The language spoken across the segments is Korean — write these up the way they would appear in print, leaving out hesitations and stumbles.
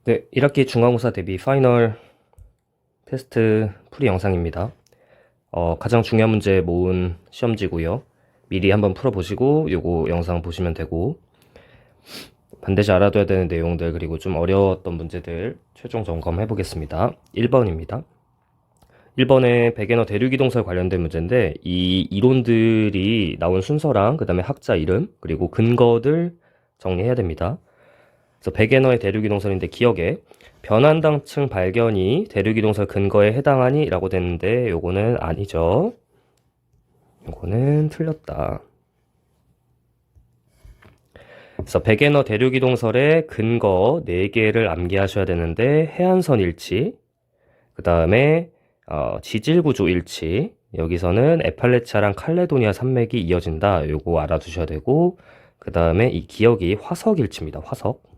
네, 1학기 중간고사 대비 파이널 테스트 풀이 영상입니다. 가장 중요한 문제 모은 시험지고요. 미리 한번 풀어보시고 요거 영상 보시면 되고, 반드시 알아둬야 되는 내용들 그리고 좀 어려웠던 문제들 최종 점검해 보겠습니다. 1번입니다. 1번에 백엔어 대륙이동설 관련된 문제인데, 이 이론들이 나온 순서랑 그 다음에 학자 이름 그리고 근거들 정리해야 됩니다. 그래서 백엔어의 대륙이동설인데, 기억에 변환당층 발견이 대륙이동설 근거에 해당하니? 라고 됐는데 요거는 아니죠. 요거는 틀렸다. 그래서 백엔어 대륙이동설의 근거 4개를 암기하셔야 되는데, 해안선 일치, 그 다음에 지질구조 일치, 여기서는 에팔레치아랑 칼레도니아 산맥이 이어진다. 요거 알아두셔야 되고, 그 다음에 이 기억이 화석 일치입니다. 화석.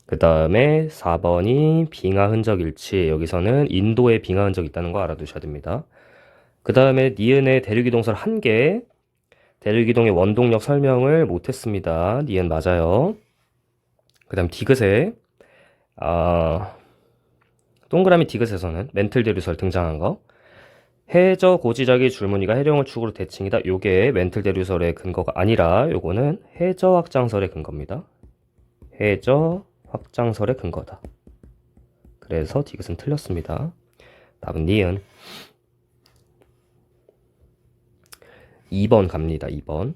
그 다음에 4번이 빙하 흔적 일치. 여기서는 인도에 빙하 흔적 있다는 거 알아두셔야 됩니다. 그 다음에 니은의 대륙이동설 1개. 대륙이동의 원동력 설명을 못했습니다. 니은 맞아요. 그 다음 디귿에 동그라미 디귿에서는 멘틀 대류설 등장한 거. 해저 고지작의 줄무늬가 해령을 축으로 대칭이다. 요게 멘틀 대류설의 근거가 아니라 요거는 해저 확장설의 근거입니다. 해저 확장설의 근거다. 그래서 디귿은 틀렸습니다. 답은 니은. 2번 갑니다. 2번.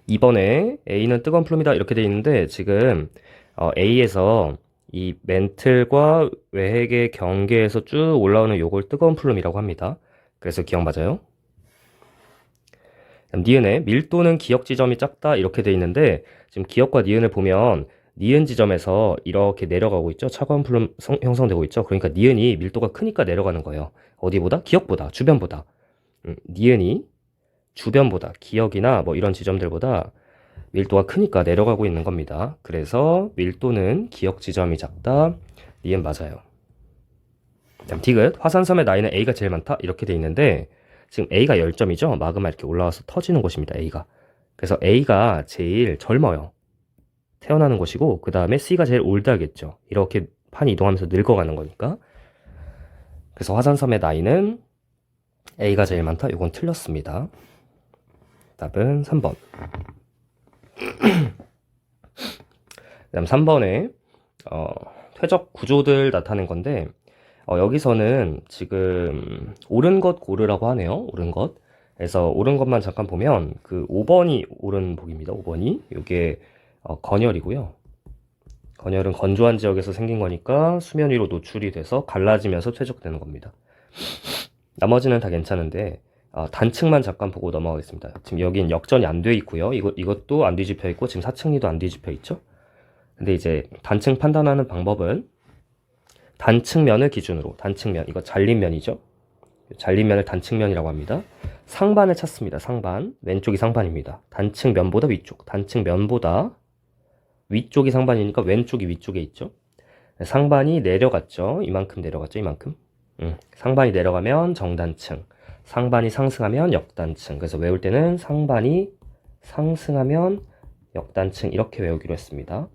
2번에 A는 뜨거운 플룸이다 이렇게 되어 있는데, 지금 A에서 이 멘틀과 외핵의 경계에서 쭉 올라오는 요걸 뜨거운 플룸이라고 합니다. 그래서 기억 맞아요. 니은에 밀도는 기역 지점이 작다 이렇게 돼 있는데, 지금 기역과 니은을 보면 니은 지점에서 이렇게 내려가고 있죠. 차가운 플룸 형성되고 있죠. 그러니까 니은이 밀도가 크니까 내려가는 거예요. 어디보다? 기역보다, 주변보다. 니은이 주변보다, 기역이나 뭐 이런 지점들보다 밀도가 크니까 내려가고 있는 겁니다. 그래서 밀도는 기역 지점이 작다. 니은 맞아요. 다음 디귿, 화산섬의 나이는 A가 제일 많다 이렇게 돼 있는데, 지금 A가 10점이죠. 마그마 이렇게 올라와서 터지는 곳입니다. A가. 그래서 A가 제일 젊어요. 태어나는 곳이고, 그 다음에 C가 제일 올드하겠죠. 이렇게 판이 이동하면서 늙어가는 거니까. 그래서 화산섬의 나이는 A가 제일 많다. 이건 틀렸습니다. 답은 3번. 그다음 3번에 퇴적 구조들 나타낸 건데, 여기서는 지금 옳은 것 고르라고 하네요. 옳은 것. 그래서 옳은 것만 잠깐 보면 그 5번이 옳은 복입니다. 5번이. 이게 건열이고요. 건열은 건조한 지역에서 생긴 거니까 수면 위로 노출이 돼서 갈라지면서 퇴적되는 겁니다. 나머지는 다 괜찮은데, 단층만 잠깐 보고 넘어가겠습니다. 지금 여긴 역전이 안 돼 있고요. 이것도 안 뒤집혀 있고, 지금 사층리도 안 뒤집혀 있죠. 근데 이제 단층 판단하는 방법은 단층면을 기준으로, 단층면, 이거 잘린면이죠. 잘린면을 단층면이라고 합니다. 상반을 찾습니다. 상반. 왼쪽이 상반입니다. 단층면보다 위쪽. 단층면보다 위쪽이 상반이니까 왼쪽이 위쪽에 있죠. 상반이 내려갔죠. 이만큼 내려갔죠. 이만큼. 상반이 내려가면 정단층, 상반이 상승하면 역단층. 그래서 외울 때는 상반이 상승하면 역단층 이렇게 외우기로 했습니다.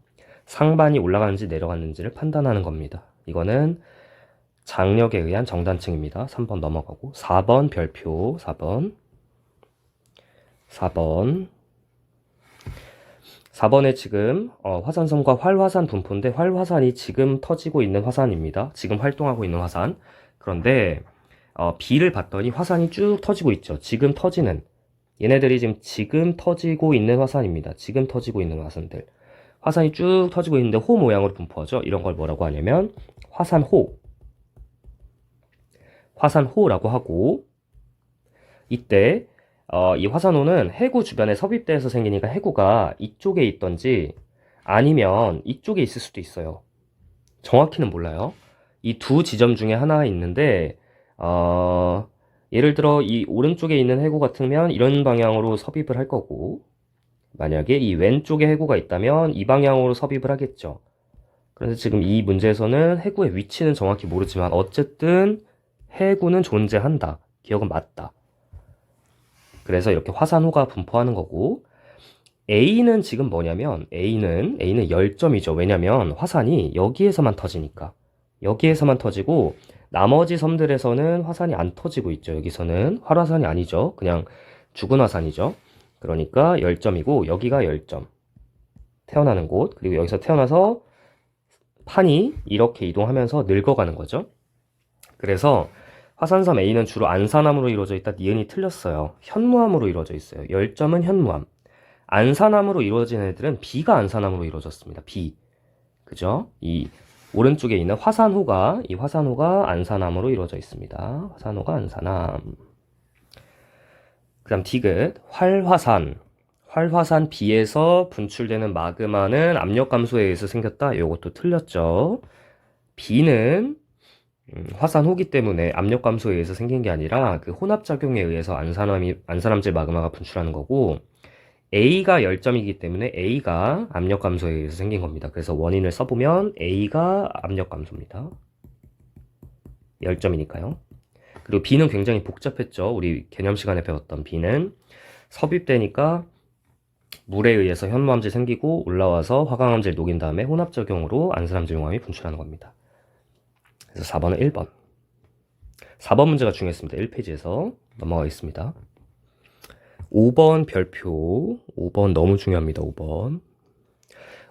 상반이 올라가는지 내려갔는지를 판단하는 겁니다. 이거는 장력에 의한 정단층입니다. 3번 넘어가고 4번 별표. 4번에 지금 화산섬과 활화산 분포인데, 활화산이 지금 터지고 있는 화산입니다. 지금 활동하고 있는 화산. 그런데 B를 봤더니 화산이 쭉 터지고 있죠. 지금 터지는 얘네들이 지금 터지고 있는 화산입니다. 지금 터지고 있는 화산들. 화산이 쭉 터지고 있는데 호 모양으로 분포하죠. 이런 걸 뭐라고 하냐면 화산호라고 하고, 이때 이 화산호는 해구 주변에 섭입대에서 생기니까 해구가 이쪽에 있던지 아니면 이쪽에 있을 수도 있어요. 정확히는 몰라요. 이 두 지점 중에 하나 있는데, 예를 들어 이 오른쪽에 있는 해구 같으면 이런 방향으로 섭입을 할 거고, 만약에 이 왼쪽에 해구가 있다면 이 방향으로 섭입을 하겠죠. 그래서 지금 이 문제에서는 해구의 위치는 정확히 모르지만 어쨌든 해구는 존재한다. 기억은 맞다. 그래서 이렇게 화산호가 분포하는 거고, A는 지금 뭐냐면 A는 열점이죠. 왜냐면 화산이 여기에서만 터지니까. 여기에서만 터지고 나머지 섬들에서는 화산이 안 터지고 있죠. 여기서는 활화산이 아니죠. 그냥 죽은 화산이죠. 그러니까 열점이고 여기가 열점. 태어나는 곳. 그리고 여기서 태어나서 판이 이렇게 이동하면서 늙어가는 거죠. 그래서 화산섬 A는 주로 안산암으로 이루어져 있다. 니은이 틀렸어요. 현무암으로 이루어져 있어요. 열점은 현무암. 안산암으로 이루어진 애들은 B가 안산암으로 이루어졌습니다. B. 그죠? 이 오른쪽에 있는 이 화산호가 안산암으로 이루어져 있습니다. 화산호가 안산암. 그 다음 디귿, 활화산. 활화산 B에서 분출되는 마그마는 압력 감소에 의해서 생겼다. 이것도 틀렸죠. B는 화산호기 때문에 압력 감소에 의해서 생긴 게 아니라 그 혼합작용에 의해서 안산암질 마그마가 분출하는 거고, A가 열점이기 때문에 A가 압력 감소에 의해서 생긴 겁니다. 그래서 원인을 써보면 A가 압력 감소입니다. 열점이니까요. 그리고 B는 굉장히 복잡했죠. 우리 개념 시간에 배웠던 B는 섭입되니까 물에 의해서 현무암질 생기고 올라와서 화강암질 녹인 다음에 혼합작용으로 안산암질 용암이 분출하는 겁니다. 그래서 4번은 1번. 4번 문제가 중요했습니다. 1페이지에서 넘어가겠습니다. 5번 별표. 5번 너무 중요합니다. 5번.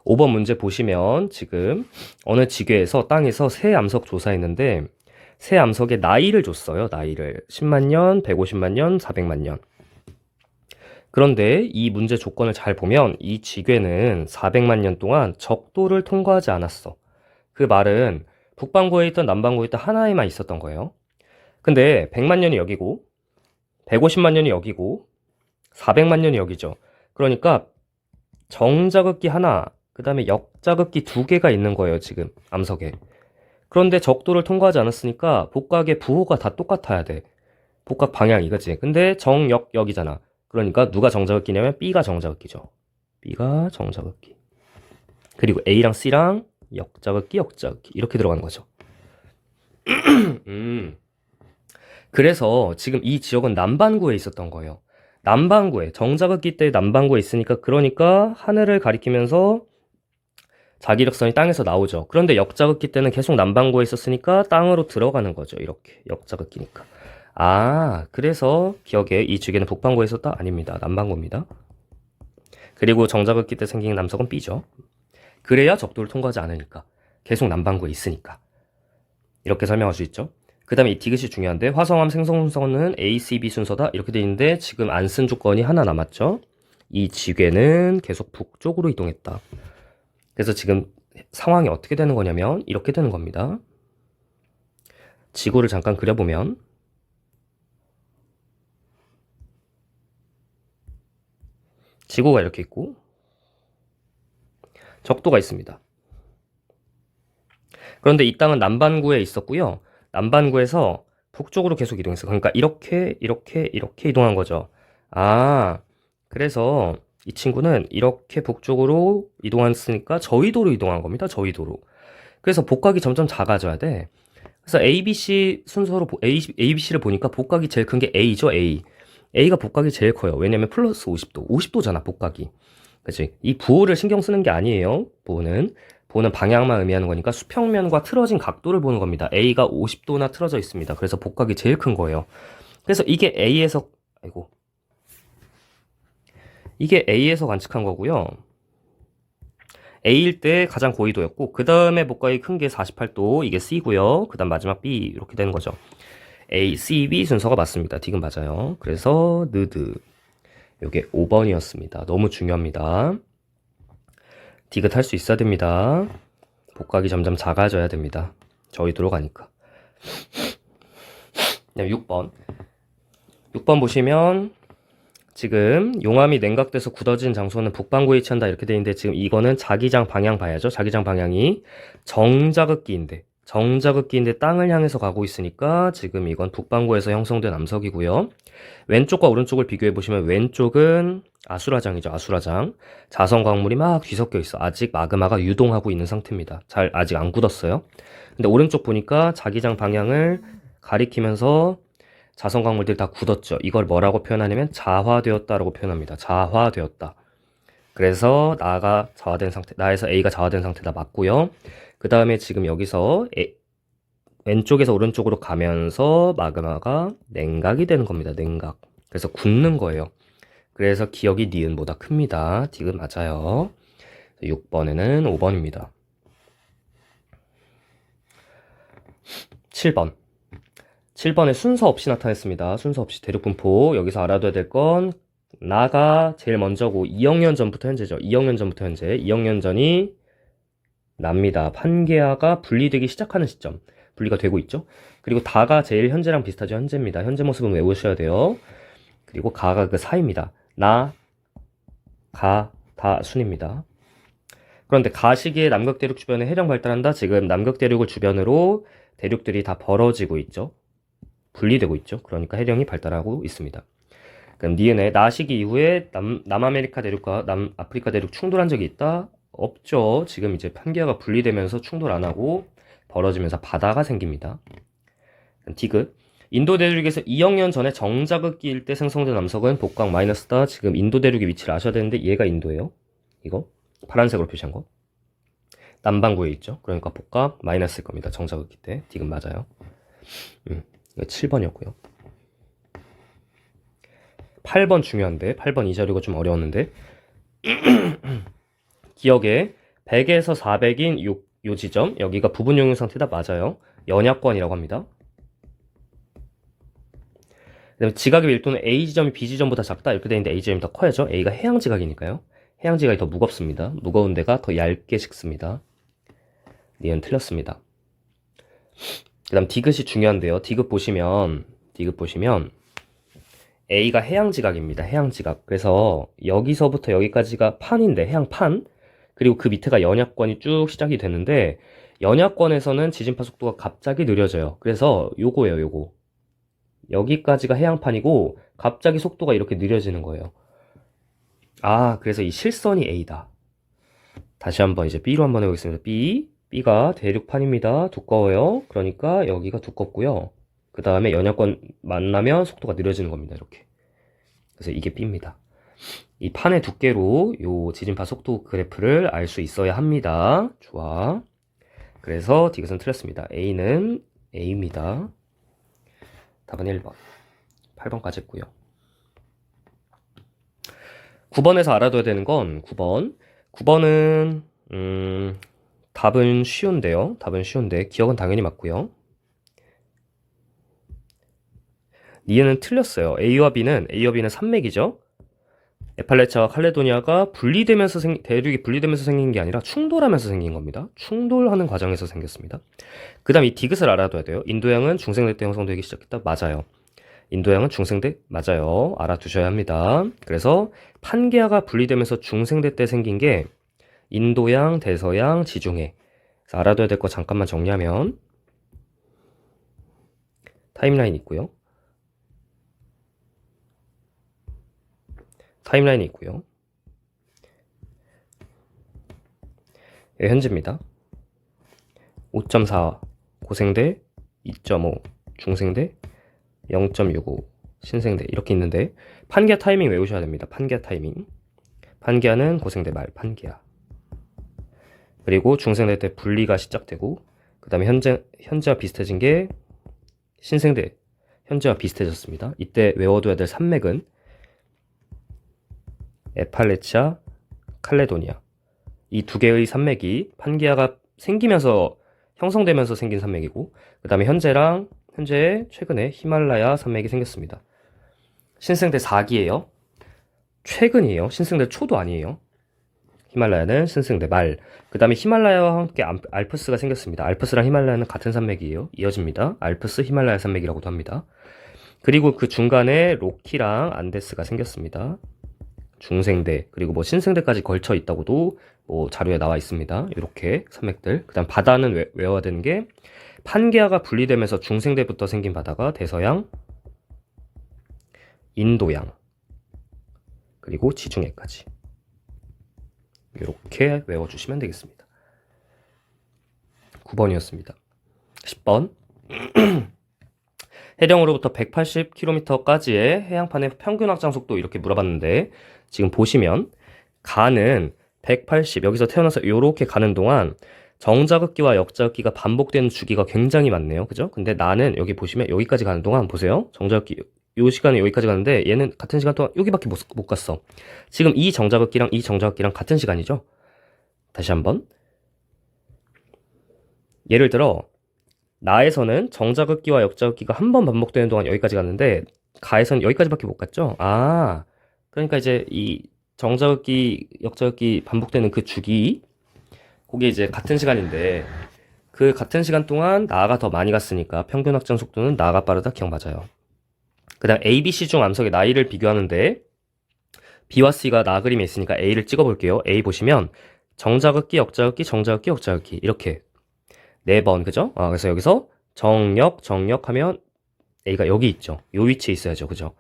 5번 문제 보시면 지금 어느 지괴에서 땅에서 새 암석 조사했는데 새 암석의 나이를 줬어요. 나이를 10만 년, 150만 년, 400만 년. 그런데 이 문제 조건을 잘 보면 이 지괴는 400만 년 동안 적도를 통과하지 않았어. 그 말은 북반구에 있던 남반구에 있던 하나에만 있었던 거예요. 근데 100만 년이 여기고 150만 년이 여기고 400만 년이 여기죠. 그러니까 정자극기 하나, 그 다음에 역자극기 두 개가 있는 거예요. 지금 암석에. 그런데 적도를 통과하지 않았으니까 복각의 부호가 다 똑같아야 돼. 복각 방향 이거지. 근데 정역역이잖아. 그러니까 누가 정자극기냐면 B가 정자극기죠. B가 정자극기. 그리고 A랑 C랑 역자극기 이렇게 들어가는 거죠. 그래서 지금 이 지역은 남반구에 있었던 거예요. 남반구에, 정자극기 때 남반구에 있으니까 그러니까 하늘을 가리키면서 자기력선이 땅에서 나오죠. 그런데 역자극기 때는 계속 남반구에 있었으니까 땅으로 들어가는 거죠. 이렇게 역자극기니까. 아, 그래서 기억에 이 지역에는 북반구에 있었다? 아닙니다. 남반구입니다. 그리고 정자극기 때 생긴 남석은 B죠. 그래야 적도를 통과하지 않으니까. 계속 남반구에 있으니까. 이렇게 설명할 수 있죠. 그 다음에 이 디귿이 중요한데 화성암 생성 순서는 A, C, B 순서다 이렇게 돼 있는데 지금 안 쓴 조건이 하나 남았죠. 이 지괴는 계속 북쪽으로 이동했다. 그래서 지금 상황이 어떻게 되는 거냐면 이렇게 되는 겁니다. 지구를 잠깐 그려보면 지구가 이렇게 있고 적도가 있습니다. 그런데 이 땅은 남반구에 있었고요. 남반구에서 북쪽으로 계속 이동했어요. 그러니까 이렇게 이동한 거죠. 아, 그래서 이 친구는 이렇게 북쪽으로 이동했으니까 저위도로 이동한 겁니다. 저위도로. 그래서 복각이 점점 작아져야 돼. 그래서 ABC 순서로 ABC를 보니까 복각이 제일 큰 게 A죠. A가 복각이 제일 커요. 왜냐면 플러스 50도. 50도잖아, 복각이. 그치? 이 부호를 신경 쓰는 게 아니에요. 부호는 방향만 의미하는 거니까 수평면과 틀어진 각도를 보는 겁니다. A가 50도나 틀어져 있습니다. 그래서 복각이 제일 큰 거예요. 그래서 이게 A에서 관측한 거고요. A일 때 가장 고緯도였고 그 다음에 복각이 큰 게 48도, 이게 C고요. 그 다음 마지막 B 이렇게 되는 거죠. A, C, B 순서가 맞습니다. 디귿 맞아요. 그래서 느드 요게 5번이었습니다. 너무 중요합니다. 디귿 할 수 있어야 됩니다. 복각이 점점 작아져야 됩니다. 저위도로 가니까. 6번. 6번 보시면 지금 용암이 냉각돼서 굳어진 장소는 북반구에 위치한다 이렇게 돼 있는데 지금 이거는 자기장 방향 봐야죠. 자기장 방향이 정자극기인데 땅을 향해서 가고 있으니까 지금 이건 북반구에서 형성된 암석이고요. 왼쪽과 오른쪽을 비교해 보시면 왼쪽은 아수라장이죠. 아수라장. 자성 광물이 막 뒤섞여 있어. 아직 마그마가 유동하고 있는 상태입니다. 아직 안 굳었어요. 근데 오른쪽 보니까 자기장 방향을 가리키면서 자성 광물들이 다 굳었죠. 이걸 뭐라고 표현하냐면 자화되었다라고 표현합니다. 자화되었다. 그래서 나가 자화된 상태, 나에서 A가 자화된 상태다 맞고요. 그 다음에 지금 여기서 왼쪽에서 오른쪽으로 가면서 마그마가 냉각이 되는 겁니다. 냉각. 그래서 굳는 거예요. 그래서 기억이 니은보다 큽니다. 디귿 맞아요. 6번에는 5번입니다. 7번. 7번에 순서 없이 나타냈습니다. 순서 없이 대륙분포. 여기서 알아둬야 될 건 나가 제일 먼저고 2억 년 전부터 현재죠. 2억 년 전부터 현재. 2억 년 전이 납니다. 판게아가 분리되기 시작하는 시점. 분리가 되고 있죠. 그리고 다가 제일 현재랑 비슷하죠. 현재입니다. 현재 모습은 외우셔야 돼요. 그리고 가가 그 사이입니다. 나, 가, 다 순입니다. 그런데 가 시기에 남극 대륙 주변에 해령 발달한다. 지금 남극 대륙을 주변으로 대륙들이 다 벌어지고 있죠. 분리되고 있죠. 그러니까 해령이 발달하고 있습니다. 그럼 니은에 나 시기 이후에 남아메리카 대륙과 남아프리카 대륙 충돌한 적이 있다? 없죠. 지금 이제 판게아가 분리되면서 충돌 안 하고 벌어지면서 바다가 생깁니다. 디귿. 인도 대륙에서 2억 년 전에 정자극기 일대 생성된 암석은 복강 마이너스다. 지금 인도 대륙의 위치를 아셔야 되는데 얘가 인도예요. 이거 파란색으로 표시한 거. 남반구에 있죠. 그러니까 복각 마이너스일 겁니다. 정자극기 때. 디귿 맞아요. 이거 7번이었고요. 8번 중요한데 8번 이 자료가 좀 어려웠는데 기억에 100에서 400인 요 지점 여기가 부분 용융 상태다. 맞아요. 연약권이라고 합니다. 그다음에 지각의 밀도는 A 지점이 B 지점보다 작다 이렇게 되는데 A 지점이 더 커야죠. A가 해양 지각이니까요. 해양 지각이 더 무겁습니다. 무거운 데가 더 얇게 식습니다. 니은 틀렸습니다. 그 다음 디귿이 중요한데요. 디귿 보시면 A가 해양 지각입니다. 해양 지각. 그래서 여기서부터 여기까지가 판인데 해양판. 그리고 그 밑에가 연약권이 쭉 시작이 되는데 연약권에서는 지진파 속도가 갑자기 느려져요. 그래서 요거예요. 요거. 여기까지가 해양판이고 갑자기 속도가 이렇게 느려지는 거예요. 아, 그래서 이 실선이 A다. 다시 한번 이제 B로 한번 해보겠습니다. B가 대륙판입니다. 두꺼워요. 그러니까 여기가 두껍고요. 그 다음에 연약권 만나면 속도가 느려지는 겁니다. 이렇게. 그래서 이게 B입니다. 이 판의 두께로 요 지진파 속도 그래프를 알 수 있어야 합니다. 좋아. 그래서 디귿은 틀렸습니다. A는 A입니다. 답은 1번. 8번까지 했고요. 9번에서 알아둬야 되는 건 9번. 9번은 답은 쉬운데요. 답은 쉬운데 기억은 당연히 맞고요. 니은은 틀렸어요. A와 B는 산맥이죠. 에팔레차와 칼레도니아가 대륙이 분리되면서 생긴 게 아니라 충돌하면서 생긴 겁니다. 충돌하는 과정에서 생겼습니다. 그 다음 이 디귿을 알아둬야 돼요. 인도양은 중생대 때 형성되기 시작했다. 맞아요. 인도양은 중생대 맞아요. 알아두셔야 합니다. 그래서 판게아가 분리되면서 중생대 때 생긴 게 인도양, 대서양, 지중해. 그래서 알아둬야 될 거 잠깐만 정리하면 타임라인 있고요. 타임라인이 있고요. 예, 현재입니다. 5.4 고생대, 2.5 중생대, 0.65 신생대 이렇게 있는데 판게아 타이밍 외우셔야 됩니다. 판게아 타이밍. 판게아는 고생대 말 판게아. 그리고 중생대 때 분리가 시작되고 그 다음에 현재와 비슷해진 게 신생대 현재와 비슷해졌습니다. 이때 외워둬야 될 산맥은 에팔레치아, 칼레도니아 이 두 개의 산맥이 판게아가 생기면서 형성되면서 생긴 산맥이고 그 다음에 현재 최근에 히말라야 산맥이 생겼습니다. 신생대 4기예요. 최근이에요. 신생대 초도 아니에요. 히말라야는 신생대 말. 그 다음에 히말라야와 함께 알프스가 생겼습니다. 알프스랑 히말라야는 같은 산맥이에요. 이어집니다. 알프스 히말라야 산맥이라고도 합니다. 그리고 그 중간에 로키랑 안데스가 생겼습니다. 중생대 그리고 뭐 신생대까지 걸쳐 있다고도 뭐 자료에 나와 있습니다. 이렇게 산맥들. 그 다음 바다는 외워야 되는 게 판게아가 분리되면서 중생대부터 생긴 바다가 대서양, 인도양 그리고 지중해까지 이렇게 외워주시면 되겠습니다. 9번이었습니다. 10번 해령으로부터 180km까지의 해양판의 평균 확장 속도 이렇게 물어봤는데 지금 보시면 가는 180, 여기서 태어나서 요렇게 가는 동안 정자극기와 역자극기가 반복되는 주기가 굉장히 많네요. 그죠? 근데 나는 여기 보시면 여기까지 가는 동안 보세요. 정자극기 요 시간에 여기까지 가는데 얘는 같은 시간 동안 여기밖에 못 갔어. 지금 이 정자극기랑 이 정자극기랑 같은 시간이죠. 다시 한번. 예를 들어 나에서는 정자극기와 역자극기가 한 번 반복되는 동안 여기까지 갔는데 가에서는 여기까지밖에 못 갔죠. 아, 그러니까 이제 이 정자극기, 역자극기 반복되는 그 주기, 그게 이제 같은 시간인데 그 같은 시간 동안 나가 더 많이 갔으니까 평균 확장 속도는 나가 빠르다. 기억 맞아요. 그 다음 A, B, C 중 암석의 나이를 비교하는데 B와 C가 나 그림에 있으니까 A를 찍어볼게요. A 보시면 정자극기, 역자극기, 정자극기, 역자극기 이렇게 4번, 그죠? 그래서 여기서 정역, 정역 하면 A가 여기 있죠. 요 위치에 있어야죠. 그죠?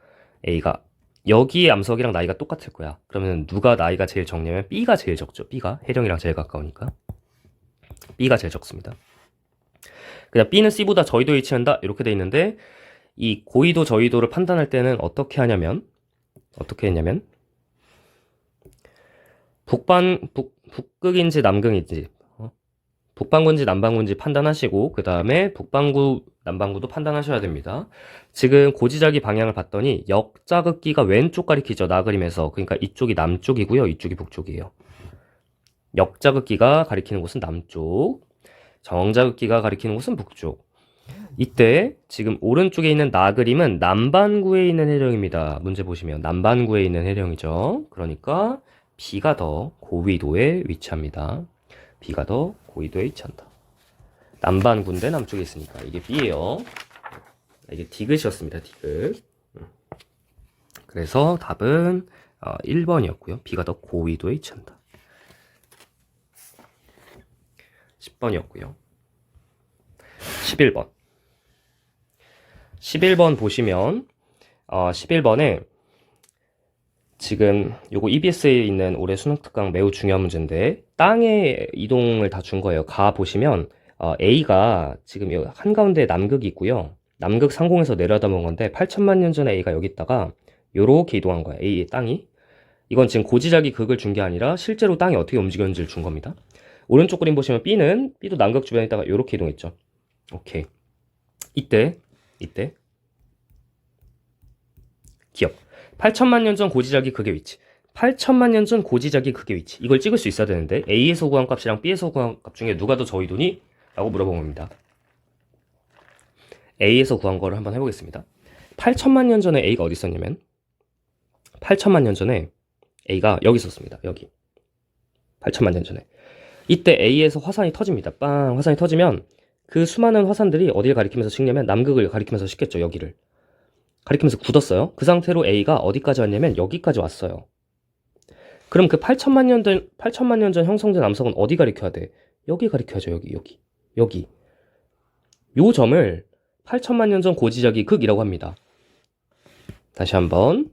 A가 여기의 암석이랑 나이가 똑같을 거야. 그러면 누가 나이가 제일 적냐면 B가 제일 적죠. B가 해령이랑 제일 가까우니까 B가 제일 적습니다. 그냥 B는 C보다 저위도에 위치한다 이렇게 돼 있는데 이 고위도 저위도를 판단할 때는 어떻게 했냐면 북극인지 남극인지 북반구인지 남반구인지 판단하시고 그 다음에 북반구 남반구도 판단하셔야 됩니다. 지금 고지자기 방향을 봤더니 역자극기가 왼쪽 가리키죠. 나 그림에서. 그러니까 이쪽이 남쪽이고요. 이쪽이 북쪽이에요. 역자극기가 가리키는 곳은 남쪽, 정자극기가 가리키는 곳은 북쪽. 이때 지금 오른쪽에 있는 나 그림은 남반구에 있는 해령입니다. 문제 보시면 남반구에 있는 해령이죠. 그러니까 B가 더 고위도에 위치합니다. B가 더 고위도에 위치한다. 남반구인데 남쪽에 있으니까 이게 B예요. 이게 디귿이었습니다. 디귿. 그래서 답은 1번이었고요. B가 더 고위도에 위치한다. 10번이었고요. 11번. 11번 보시면 11번에 지금 요거 EBS에 있는 올해 수능 특강 매우 중요한 문제인데 땅의 이동을 다 준 거예요. 가 보시면 A가 지금 여기 한가운데 남극이 있고요. 남극 상공에서 내려다본 건데 8천만 년 전에 A가 여기 있다가 요렇게 이동한 거야. A의 땅이. 이건 지금 고지자기 극을 준 게 아니라 실제로 땅이 어떻게 움직였는지를 준 겁니다. 오른쪽 그림 보시면 B도 남극 주변에 있다가 요렇게 이동했죠. 오케이. 이때 기억. 8천만 년 전 고지자기 극의 위치. 8천만 년 전 고지자기 극의 위치. 이걸 찍을 수 있어야 되는데 A에서 구한 값이랑 B에서 구한 값 중에 누가 더 저위도니? 라고 물어본 겁니다. A에서 구한 거를 한번 해보겠습니다. 8천만 년 전에 A가 어디 있었냐면 8천만 년 전에 A가 여기 있었습니다. 여기. 8천만 년 전에. 이때 A에서 화산이 터집니다. 빵! 화산이 터지면 그 수많은 화산들이 어디를 가리키면서 식냐면 남극을 가리키면서 식겠죠. 여기를. 가리키면서 굳었어요. 그 상태로 A가 어디까지 왔냐면 여기까지 왔어요. 그럼 그 8천만 년 전 형성된 암석은 어디 가리켜야 돼? 여기 가리켜야죠. 여기. 요 점을 8천만 년 전 고지자기 극이라고 합니다. 다시 한번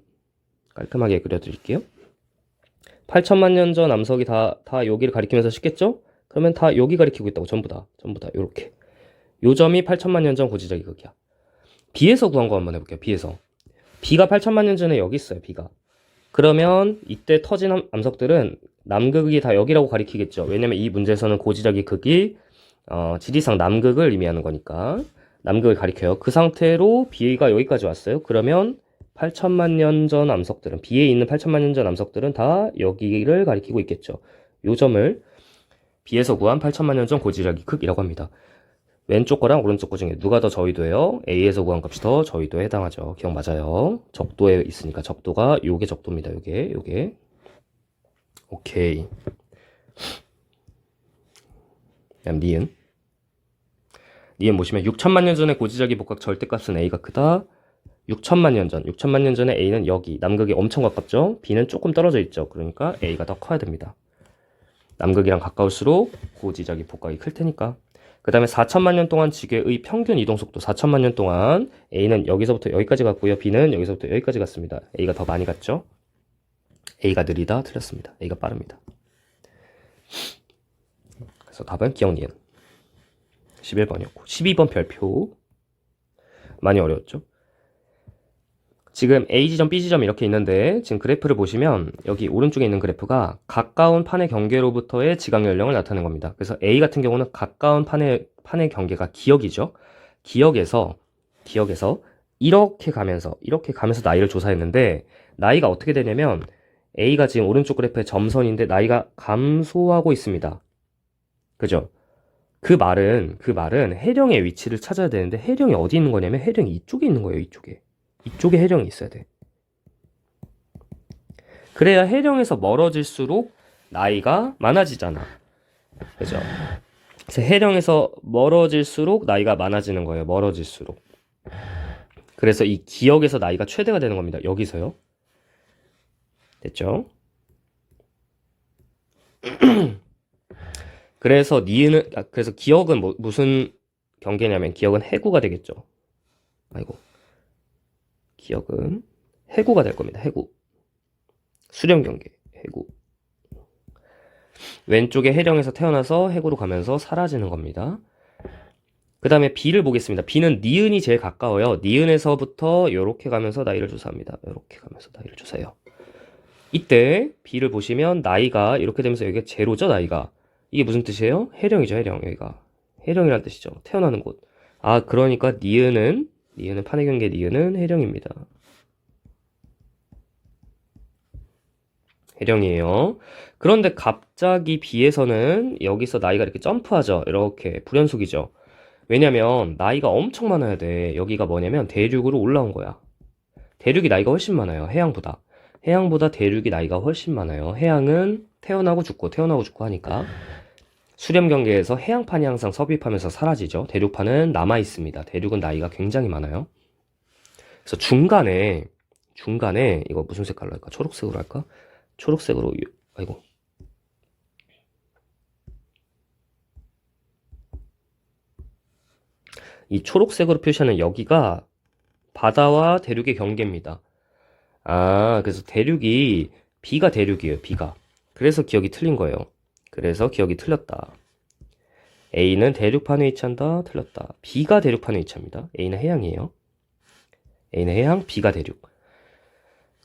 깔끔하게 그려드릴게요. 8천만 년 전 암석이 다 여기를 가리키면서 식겠죠? 그러면 다 여기 가리키고 있다고. 전부 다 요렇게. 요 점이 8천만 년 전 고지자기 극이야. B에서 구한 거 한번 해볼게요. B가 8천만 년 전에 여기 있어요. B가. 그러면 이때 터진 암석들은 남극이 다 여기라고 가리키겠죠. 왜냐면 이 문제에서는 고지자기 극이 지리상 남극을 의미하는 거니까 남극을 가리켜요. 그 상태로 B가 여기까지 왔어요. 그러면 8천만 년 전 암석들은 B에 있는 8천만 년 전 암석들은 다 여기를 가리키고 있겠죠. 요 점을 B에서 구한 8천만 년 전 고지자기 극이라고 합니다. 왼쪽 거랑 오른쪽 거 중에 누가 더 저위도예요? A에서 구한 값이 더 저위도에 해당하죠. 기억 맞아요. 적도에 있으니까 적도가 요게 적도입니다. 요게. 오케이. 그다음 니은 보시면 6천만 년 전에 고지자기 복각 절대값은 A가 크다. 6천만 년 전에 A는 여기 남극이 엄청 가깝죠. B는 조금 떨어져 있죠. 그러니까 A가 더 커야 됩니다. 남극이랑 가까울수록 고지자기 복각이 클 테니까. 그 다음에 4천만 년 동안 지구의 평균 이동속도 4천만 년 동안 A는 여기서부터 여기까지 갔고요. B는 여기서부터 여기까지 갔습니다. A가 더 많이 갔죠. A가 느리다. 틀렸습니다. A가 빠릅니다. 그래서 답은 기억니은 11번이었고 12번 별표 많이 어려웠죠. 지금 A 지점, B 지점 이렇게 있는데 지금 그래프를 보시면 여기 오른쪽에 있는 그래프가 가까운 판의 경계로부터의 지각 연령을 나타내는 겁니다. 그래서 A 같은 경우는 가까운 판의 경계가 기역이죠. 기역에서 이렇게 가면서 나이를 조사했는데 나이가 어떻게 되냐면 A가 지금 오른쪽 그래프의 점선인데 나이가 감소하고 있습니다. 그죠? 그 말은 해령의 위치를 찾아야 되는데 해령이 어디 있는 거냐면 해령이 이쪽에 있는 거예요. 이쪽에 해령이 있어야 돼. 그래야 해령에서 멀어질수록 나이가 많아지잖아. 그죠? 그래서 해령에서 멀어질수록 나이가 많아지는 거예요. 멀어질수록. 그래서 이 기역에서 나이가 최대가 되는 겁니다. 여기서요. 됐죠? 그래서 그래서 기역은 무슨 경계냐면 기역은 해구가 되겠죠. 아이고. 기역은 해구가 될 겁니다. 해구. 수렴 경계. 해구. 왼쪽에 해령에서 태어나서 해구로 가면서 사라지는 겁니다. 그 다음에 B를 보겠습니다. B는 니은이 제일 가까워요. 니은에서부터 이렇게 가면서 나이를 조사합니다. 이렇게 가면서 나이를 조사해요. 이때 B를 보시면 나이가 이렇게 되면서 여기가 제로죠, 나이가. 이게 무슨 뜻이에요? 해령이죠, 해령. 여기가. 해령이란 뜻이죠. 태어나는 곳. 아, 그러니까 니은은 판의 경계 니은은 해령입니다. 해령이에요. 그런데 갑자기 B에서는 여기서 나이가 이렇게 점프하죠. 이렇게 불연속이죠. 왜냐면 나이가 엄청 많아야 돼. 여기가 뭐냐면 대륙으로 올라온 거야. 대륙이 나이가 훨씬 많아요. 해양보다 대륙이 나이가 훨씬 많아요. 해양은 태어나고 죽고 하니까 수렴 경계에서 해양판이 항상 섭입하면서 사라지죠. 대륙판은 남아 있습니다. 대륙은 나이가 굉장히 많아요. 그래서 중간에 이거 무슨 색깔로 할까? 초록색으로 할까? 초록색으로 아이고. 이 초록색으로 표시하는 여기가 바다와 대륙의 경계입니다. 아, 그래서 대륙이 B가 대륙이에요. B가. 그래서 기억이 틀린 거예요. 그래서 기억이 틀렸다. A는 대륙판에 위치한다. 틀렸다. B가 대륙판에 위치합니다. A는 해양이에요. A는 해양, B가 대륙.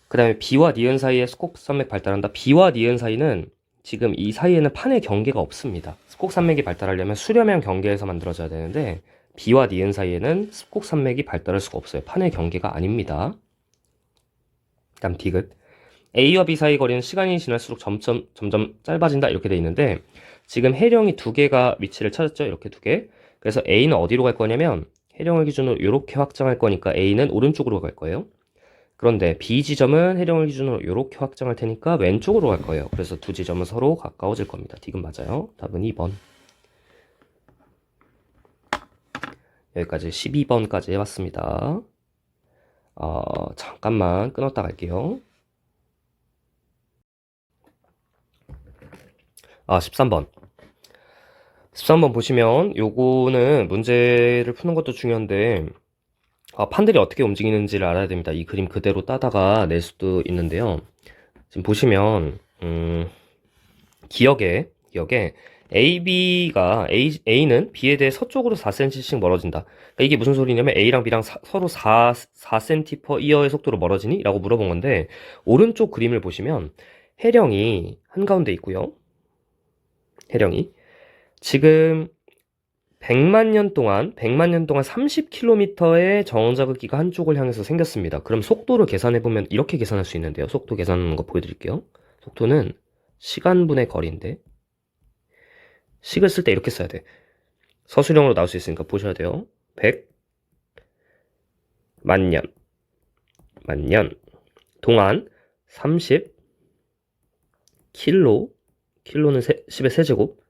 그 다음에 B와 니은 사이에 스콕산맥 발달한다. B와 니은 사이는 지금 이 사이에는 판의 경계가 없습니다. 스콕산맥이 발달하려면 수렴형 경계에서 만들어져야 되는데 B와 니은 사이에는 스콕산맥이 발달할 수가 없어요. 판의 경계가 아닙니다. 다음 디귿. A와 B 사이 거리는 시간이 지날수록 점점 짧아진다 이렇게 돼 있는데 지금 해령이 두 개가 위치를 찾았죠. 이렇게 두 개. 그래서 A는 어디로 갈 거냐면 해령을 기준으로 이렇게 확장할 거니까 A는 오른쪽으로 갈 거예요. 그런데 B 지점은 해령을 기준으로 이렇게 확장할 테니까 왼쪽으로 갈 거예요. 그래서 두 지점은 서로 가까워질 겁니다. 디귿 맞아요. 답은 2번. 여기까지 12번까지 해봤습니다. 잠깐만 끊었다 갈게요. 13번. 13번 보시면 요거는 문제를 푸는 것도 중요한데 판들이 어떻게 움직이는지를 알아야 됩니다. 이 그림 그대로 따다가 낼 수도 있는데요. 지금 보시면 기역에 A는 B에 대해 서쪽으로 4cm씩 멀어진다. 그러니까 이게 무슨 소리냐면 A랑 B랑 서로 4cm/이어의 속도로 멀어지니? 라고 물어본 건데 오른쪽 그림을 보시면 해령이 한가운데 있고요. 해령이 지금 100만 년 동안 30km의 정자극기가 한쪽을 향해서 생겼습니다. 그럼 속도를 계산해보면 이렇게 계산할 수 있는데요. 속도 계산하는 거 보여드릴게요. 속도는 시간분의 거리인데 식을 쓸 때 이렇게 써야 돼. 서술형으로 나올 수 있으니까 보셔야 돼요. 100 만년 동안 30 킬로는 10의 세제곱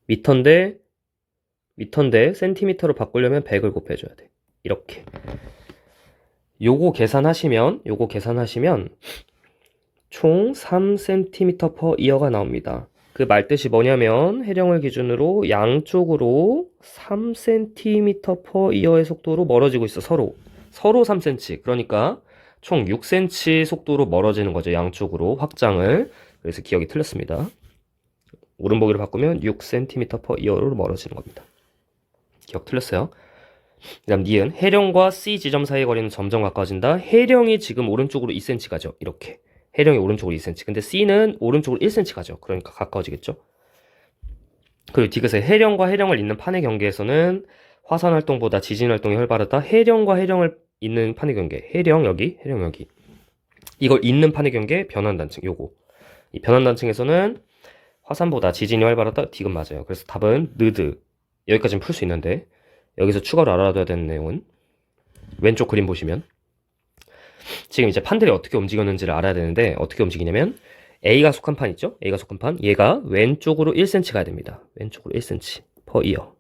미터인데 센티미터로 바꾸려면 100을 곱해줘야 돼. 이렇게 요거 계산하시면 총 3cm/이어가 나옵니다. 그 말뜻이 뭐냐면 해령을 기준으로 양쪽으로 3cm/이어의 속도로 멀어지고 있어. 서로 3cm. 그러니까 총 6cm 속도로 멀어지는 거죠. 양쪽으로 확장을. 그래서 기억이 틀렸습니다. 오른보기로 바꾸면 6cm/이어로 멀어지는 겁니다. 기억 틀렸어요. 그다음 니은 해령과 C 지점 사이의 거리는 점점 가까워진다. 해령이 지금 오른쪽으로 2cm 가죠. 이렇게. 해령이 오른쪽으로 2cm. 근데 C는 오른쪽으로 1cm 가죠. 그러니까 가까워지겠죠. 그리고 디귿의 해령과 해령을 잇는 판의 경계에서는 화산 활동보다 지진 활동이 활발하다. 해령과 해령을 잇는 판의 경계. 해령 여기, 해령 여기. 이걸 잇는 판의 경계 변환 단층 요거. 이 변환 단층에서는 화산보다 지진이 활발하다. 디귿 맞아요. 그래서 답은 느드. 여기까지는 풀 수 있는데 여기서 추가로 알아둬야 되는 내용은 왼쪽 그림 보시면 지금 이제 판들이 어떻게 움직였는지를 알아야 되는데 어떻게 움직이냐면 A가 속한 판 있죠? A가 속한 판 얘가 왼쪽으로 1cm 가야 됩니다. 왼쪽으로 1cm per year.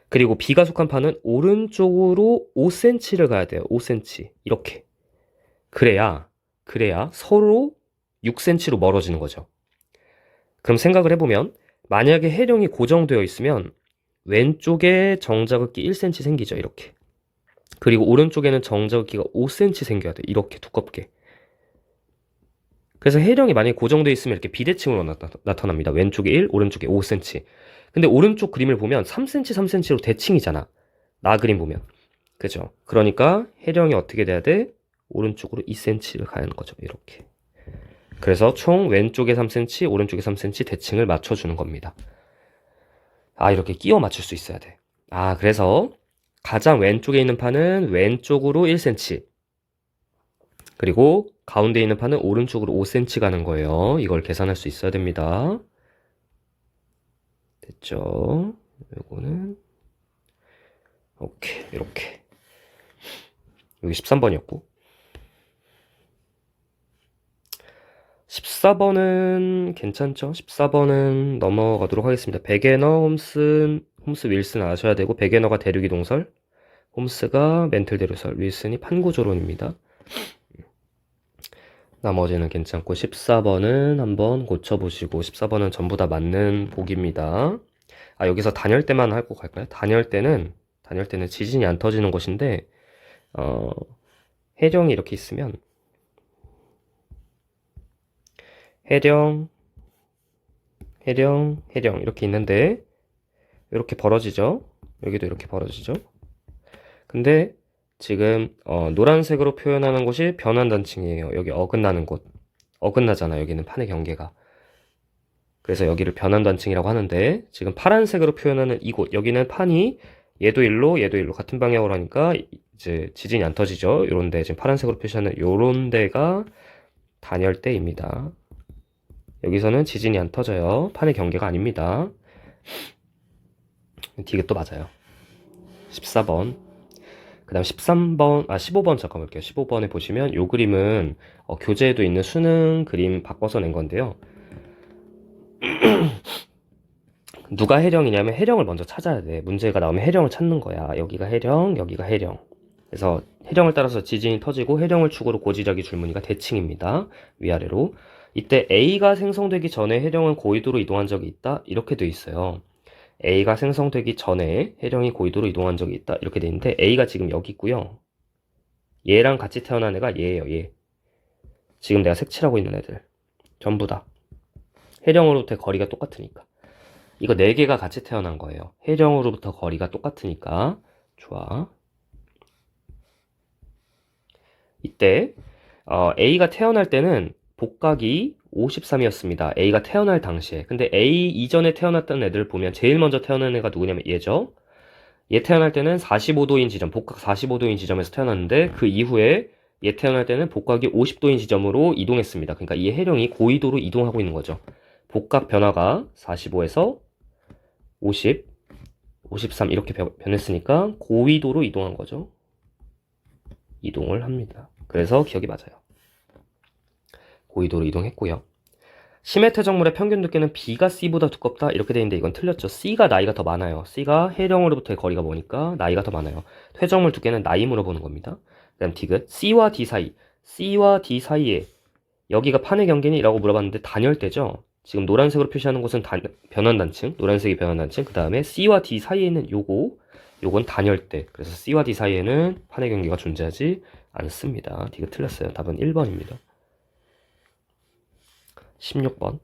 그리고 B가 속한 판은 오른쪽으로 5cm를 가야 돼요. 5cm 이렇게. 그래야 서로 6cm로 멀어지는 거죠. 그럼 생각을 해보면 만약에 해령이 고정되어 있으면 왼쪽에 정자긋기 1cm 생기죠. 이렇게. 그리고 오른쪽에는 정자긋기가 5cm 생겨야 돼. 이렇게 두껍게. 그래서 해령이 만약에 고정되어 있으면 이렇게 비대칭으로 나타납니다. 왼쪽에 1, 오른쪽에 5cm. 근데 오른쪽 그림을 보면 3cm, 3cm로 대칭이잖아. 나 그림 보면. 그죠? 그러니까 해령이 어떻게 돼야 돼? 오른쪽으로 2cm를 가는 거죠. 이렇게. 그래서 총 왼쪽에 3cm, 오른쪽에 3cm 대칭을 맞춰주는 겁니다. 아, 이렇게 끼워 맞출 수 있어야 돼. 아, 그래서 가장 왼쪽에 있는 판은 왼쪽으로 1cm. 그리고 가운데 있는 판은 오른쪽으로 5cm 가는 거예요. 이걸 계산할 수 있어야 됩니다. 됐죠? 요거는 오케이, 이렇게. 여기 13번이었고 14번은 괜찮죠? 14번은 넘어가도록 하겠습니다. 베게너, 홈스, 윌슨 아셔야 되고 베게너가 대륙이 동설, 홈스가 멘틀 대륙설, 윌슨이 판구조론입니다. 나머지는 괜찮고 14번은 한번 고쳐보시고 14번은 전부 다 맞는 복입니다. 아, 여기서 단열대만 하고 갈까요? 단열대는 지진이 안 터지는 곳인데 해령이 이렇게 있으면 해령 이렇게 있는데 이렇게 벌어지죠? 여기도 이렇게 벌어지죠? 근데 지금 노란색으로 표현하는 곳이 변환단층이에요. 여기 어긋나는 곳. 어긋나잖아, 여기는 판의 경계가. 그래서 여기를 변환단층이라고 하는데 지금 파란색으로 표현하는 이곳, 여기는 판이 얘도 일로 같은 방향으로 하니까 이제 지진이 안 터지죠. 요런데 지금 파란색으로 표시하는 요런 데가 단열대입니다. 여기서는 지진이 안 터져요. 판의 경계가 아닙니다. 디귿도 맞아요. 14번. 그 다음 15번 잠깐 볼게요. 15번에 보시면 요 그림은 교재에도 있는 수능 그림 바꿔서 낸 건데요. 누가 해령이냐면 해령을 먼저 찾아야 돼. 문제가 나오면 해령을 찾는 거야. 여기가 해령, 여기가 해령. 그래서 해령을 따라서 지진이 터지고 해령을 축으로 고지력이 줄무늬가 대칭입니다. 위아래로. 이때 A가 생성되기 전에 해령은 고위도로 이동한 적이 있다. 이렇게 돼 있어요. A가 생성되기 전에 해령이 고위도로 이동한 적이 있다. 이렇게 돼 있는데 A가 지금 여기 있고요. 얘랑 같이 태어난 애가 얘예요. 얘. 지금 내가 색칠하고 있는 애들. 전부 다. 해령으로부터 거리가 똑같으니까. 이거 4개가 같이 태어난 거예요. 해령으로부터 거리가 똑같으니까. 좋아. 이때 A가 태어날 때는 복각이 53이었습니다. A가 태어날 당시에. 근데 A 이전에 태어났던 애들 보면 제일 먼저 태어난 애가 누구냐면 얘죠. 얘 태어날 때는 45도인 지점, 복각 45도인 지점에서 태어났는데 그 이후에 얘 태어날 때는 복각이 50도인 지점으로 이동했습니다. 그러니까 이 해령이 고위도로 이동하고 있는 거죠. 복각 변화가 45에서 50, 53 이렇게 변했으니까 고위도로 이동한 거죠. 이동을 합니다. 그래서 기억이 맞아요. 고위도로 이동했고요. 심해 퇴적물의 평균 두께는 B가 C보다 두껍다 이렇게 돼 있는데 이건 틀렸죠. C가 나이가 더 많아요. C가 해령으로부터의 거리가 뭐니까 나이가 더 많아요. 퇴적물 두께는 나이 물어보는 겁니다. 그 다음 디귿 C와 D 사이, C와 D 사이에 여기가 판의 경계니? 라고 물어봤는데 단열대죠. 지금 노란색으로 표시하는 곳은 변환단층, 노란색이 변환단층. 그 다음에 C와 D 사이에는 요건 단열대. 그래서 C와 D 사이에는 판의 경계가 존재하지 않습니다. 디귿 틀렸어요. 답은 1번입니다. 16번.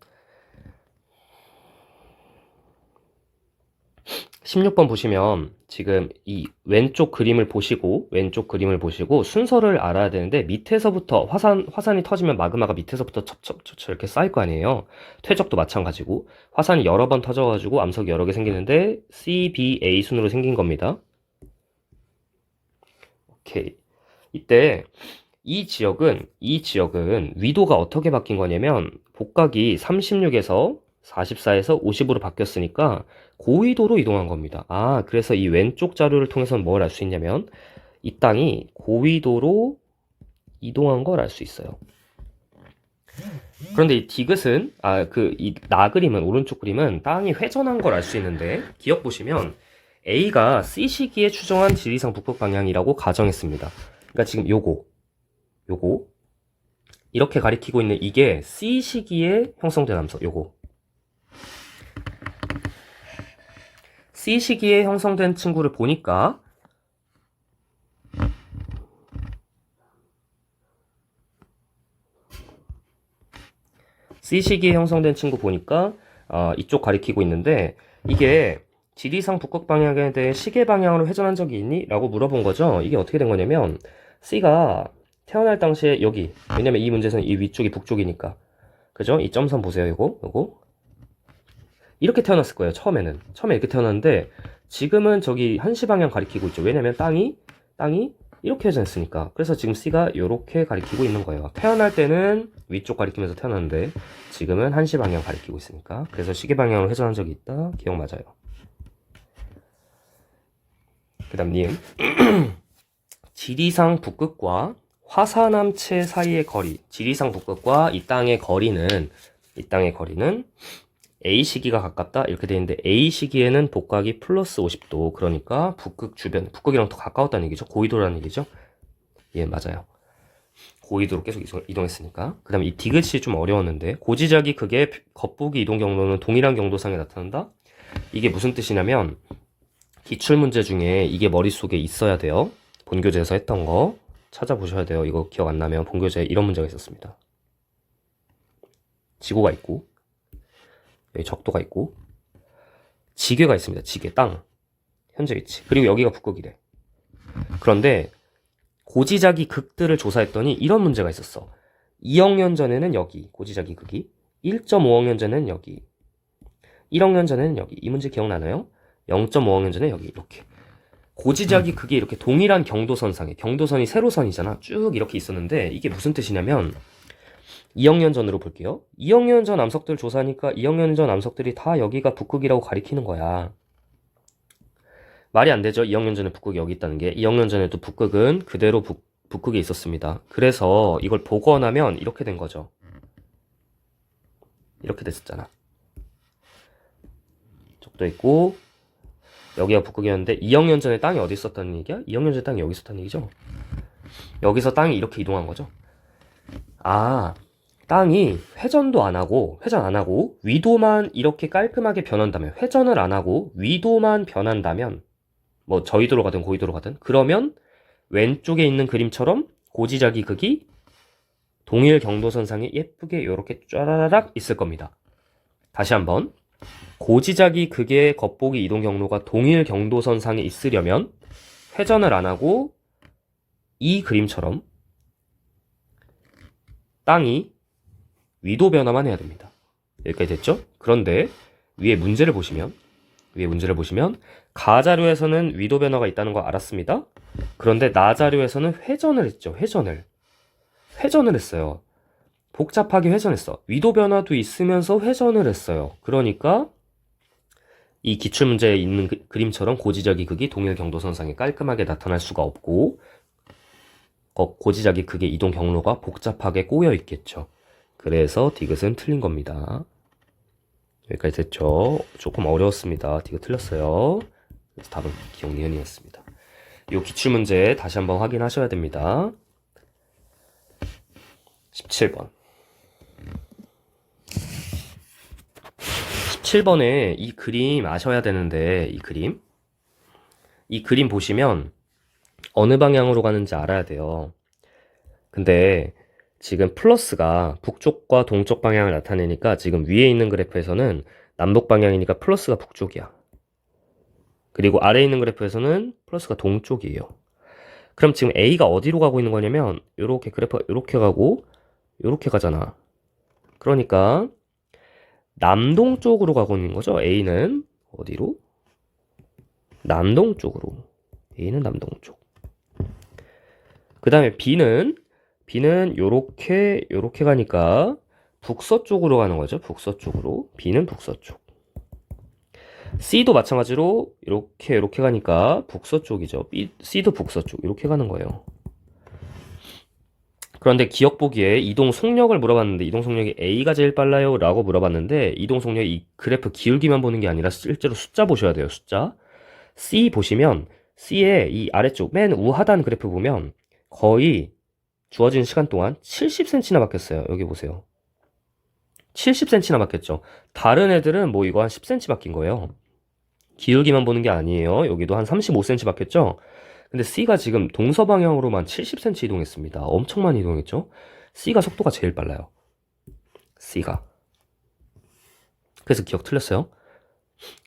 16번 보시면 지금 이 왼쪽 그림을 보시고 순서를 알아야 되는데 밑에서부터 화산이 터지면 마그마가 밑에서부터 첩첩 이렇게 쌓일 거 아니에요. 퇴적도 마찬가지고 화산이 여러 번 터져가지고 암석이 여러 개 생기는데 C, B, A 순으로 생긴 겁니다. 오케이. 이때 이 지역은 위도가 어떻게 바뀐 거냐면 복각이 36에서 44에서 50으로 바뀌었으니까 고위도로 이동한 겁니다. 아, 그래서 이 왼쪽 자료를 통해서 뭘 알 수 있냐면 이 땅이 고위도로 이동한 걸 알 수 있어요. 그런데 이 디귿은 이 나그림은 오른쪽 그림은 땅이 회전한 걸 알 수 있는데 기억 보시면 A가 C 시기에 추정한 지리상 북극 방향이라고 가정했습니다. 그러니까 지금 요거 이렇게 가리키고 있는 이게 C 시기에 형성된 함수 요거 C 시기에 형성된 친구를 보니까 C 시기에 형성된 친구 보니까 이쪽 가리키고 있는데 이게 지리상 북극 방향에 대해 시계 방향으로 회전한 적이 있니? 라고 물어본 거죠. 이게 어떻게 된 거냐면 C가 태어날 당시에 여기 왜냐면 이 문제에서는 이 위쪽이 북쪽이니까 그죠? 이 점선 보세요. 요거 이렇게 태어났을 거예요. 처음에 이렇게 태어났는데 지금은 저기 한시 방향 가리키고 있죠. 왜냐면 땅이 이렇게 회전했으니까. 그래서 지금 C가 이렇게 가리키고 있는 거예요. 태어날 때는 위쪽 가리키면서 태어났는데 지금은 한시 방향 가리키고 있으니까. 그래서 시계 방향으로 회전한 적이 있다. 기억 맞아요. 그 다음 니은 지리상 북극과 화산암체 사이의 거리 지리상 북극과 이 땅의 거리는 A 시기가 가깝다 이렇게 되어 있는데 A 시기에는 복각이 플러스 50도 그러니까 북극 주변 북극이랑 더 가까웠다는 얘기죠. 고위도라는 얘기죠. 예, 맞아요. 고위도로 계속 이동했으니까. 그 다음에 이 디귿이 좀 어려웠는데 고지작이 극의 겉보기 이동 경로는 동일한 경도상에 나타난다. 이게 무슨 뜻이냐면 기출문제 중에 이게 머릿속에 있어야 돼요. 본교재에서 했던 거 찾아보셔야 돼요. 이거 기억 안 나면 본교재에 이런 문제가 있었습니다. 지구가 있고 여기 적도가 있고 지괴가 있습니다. 지괴, 땅 현재 위치 그리고 여기가 북극이래. 그런데 고지작이 극들을 조사했더니 이런 문제가 있었어. 2억 년 전에는 여기 고지작이 극이 1.5억 년 전에는 여기 1억 년 전에는 여기 이 문제 기억나나요? 0.5억 년 전에 여기 이렇게 고지작이 극이 이렇게 동일한 경도선상에 경도선이 세로선이잖아. 쭉 이렇게 있었는데 이게 무슨 뜻이냐면 2억 년 전으로 볼게요. 2억 년 전 암석들 조사하니까 2억 년 전 암석들이 다 여기가 북극이라고 가리키는 거야. 말이 안 되죠. 2억 년 전에 북극이 여기 있다는 게. 2억 년 전에도 북극은 그대로 북극에 있었습니다. 그래서 이걸 복원하면 이렇게 된 거죠. 이렇게 됐었잖아. 적도 있고 여기가 북극이었는데 2억 년 전에 땅이 어디 있었다는 얘기야? 2억 년 전에 땅이 여기 있었다는 얘기죠. 여기서 땅이 이렇게 이동한 거죠. 땅이 회전 안 하고 위도만 이렇게 깔끔하게 변한다면 회전을 안 하고 위도만 변한다면 뭐 저위도로 가든 고위도로 가든 그러면 왼쪽에 있는 그림처럼 고지작이 극이 동일 경도선상에 예쁘게 이렇게 쫘라락 있을 겁니다. 다시 한번 고지작이 극의 겉보기 이동 경로가 동일 경도선상에 있으려면 회전을 안 하고 이 그림처럼 땅이 위도 변화만 해야 됩니다. 여기까지 됐죠? 그런데 위에 문제를 보시면 가 자료에서는 위도 변화가 있다는 거 알았습니다. 그런데 나 자료에서는 회전을 했죠. 회전을 했어요. 복잡하게 회전했어. 위도 변화도 있으면서 회전을 했어요. 그러니까 이 기출문제에 있는 그림처럼 고지작이 극이 동일 경도선상에 깔끔하게 나타날 수가 없고 고지작이 극의 이동 경로가 복잡하게 꼬여 있겠죠. 그래서 디귿은 틀린 겁니다. 여기까지 됐죠? 조금 어려웠습니다. 디귿 틀렸어요. 그래서 답은 기억 니은이었습니다. 이 기출문제 다시 한번 확인하셔야 됩니다. 17번 17번에 이 그림 아셔야 되는데 이 그림 보시면 어느 방향으로 가는지 알아야 돼요. 근데 지금 플러스가 북쪽과 동쪽 방향을 나타내니까 지금 위에 있는 그래프에서는 남북 방향이니까 플러스가 북쪽이야. 그리고 아래에 있는 그래프에서는 플러스가 동쪽이에요. 그럼 지금 A가 어디로 가고 있는 거냐면 요렇게 그래프가 요렇게 가고 요렇게 가잖아. 그러니까 남동쪽으로 가고 있는 거죠. A는 어디로? 남동쪽으로. A는 남동쪽. 그 다음에 B는 요렇게 가니까 북서쪽으로 가는 거죠. 북서쪽으로. B는 북서쪽. C도 마찬가지로 이렇게 가니까 북서쪽이죠. C도 북서쪽. 이렇게 가는 거예요. 그런데 기억 보기에 이동 속력을 물어봤는데 이동 속력이 A가 제일 빨라요? 라고 물어봤는데 이동 속력이 이 그래프 기울기만 보는 게 아니라 실제로 숫자 보셔야 돼요. 숫자. C 보시면 C의 이 아래쪽 맨 우하단 그래프 보면 거의 주어진 시간 동안 70cm나 바뀌었어요. 여기 보세요. 70cm나 바뀌었죠. 다른 애들은 뭐 이거 한 10cm 바뀐 거예요. 기울기만 보는 게 아니에요. 여기도 한 35cm 바뀌었죠. 근데 C가 지금 동서방향으로만 70cm 이동했습니다. 엄청 많이 이동했죠. C가 속도가 제일 빨라요. C가. 그래서 기억 틀렸어요.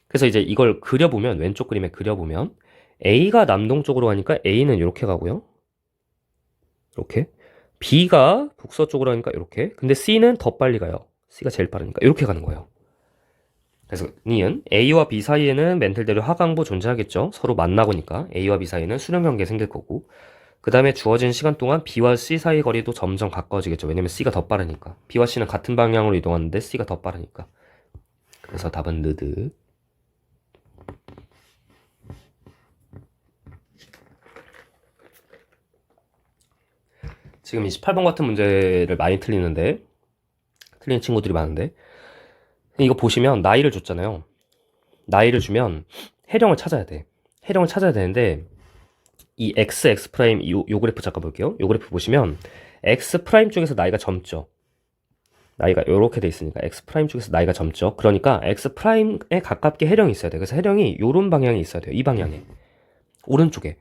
그래서 이제 이걸 그려보면 왼쪽 그림에 그려보면 A가 남동쪽으로 가니까 A는 이렇게 가고요. 이렇게. B가 북서쪽으로 가니까 이렇게. 근데 C는 더 빨리 가요. C가 제일 빠르니까 이렇게 가는 거예요. 그래서 니은 A와 B 사이에는 멘틀대로 하강부 존재하겠죠. 서로 만나고니까 A와 B 사이에는 수렴 관계 생길 거고 그 다음에 주어진 시간 동안 B와 C 사이 거리도 점점 가까워지겠죠. 왜냐면 C가 더 빠르니까. B와 C는 같은 방향으로 이동하는데 C가 더 빠르니까. 그래서 답은 느드. 지금 28번 같은 문제를 많이 틀리는 친구들이 많은데 이거 보시면 나이를 줬잖아요. 나이를 주면 해령을 찾아야 돼. 해령을 찾아야 되는데 이 x 프라임 요 그래프 잠깐 볼게요. 요 그래프 보시면 x 프라임 쪽에서 나이가 젊죠. 나이가 요렇게 돼 있으니까 x 프라임 쪽에서 나이가 젊죠. 그러니까 x 프라임에 가깝게 해령이 있어야 돼. 그래서 해령이 요런 방향에 있어야 돼요. 이 방향에. 오른쪽에.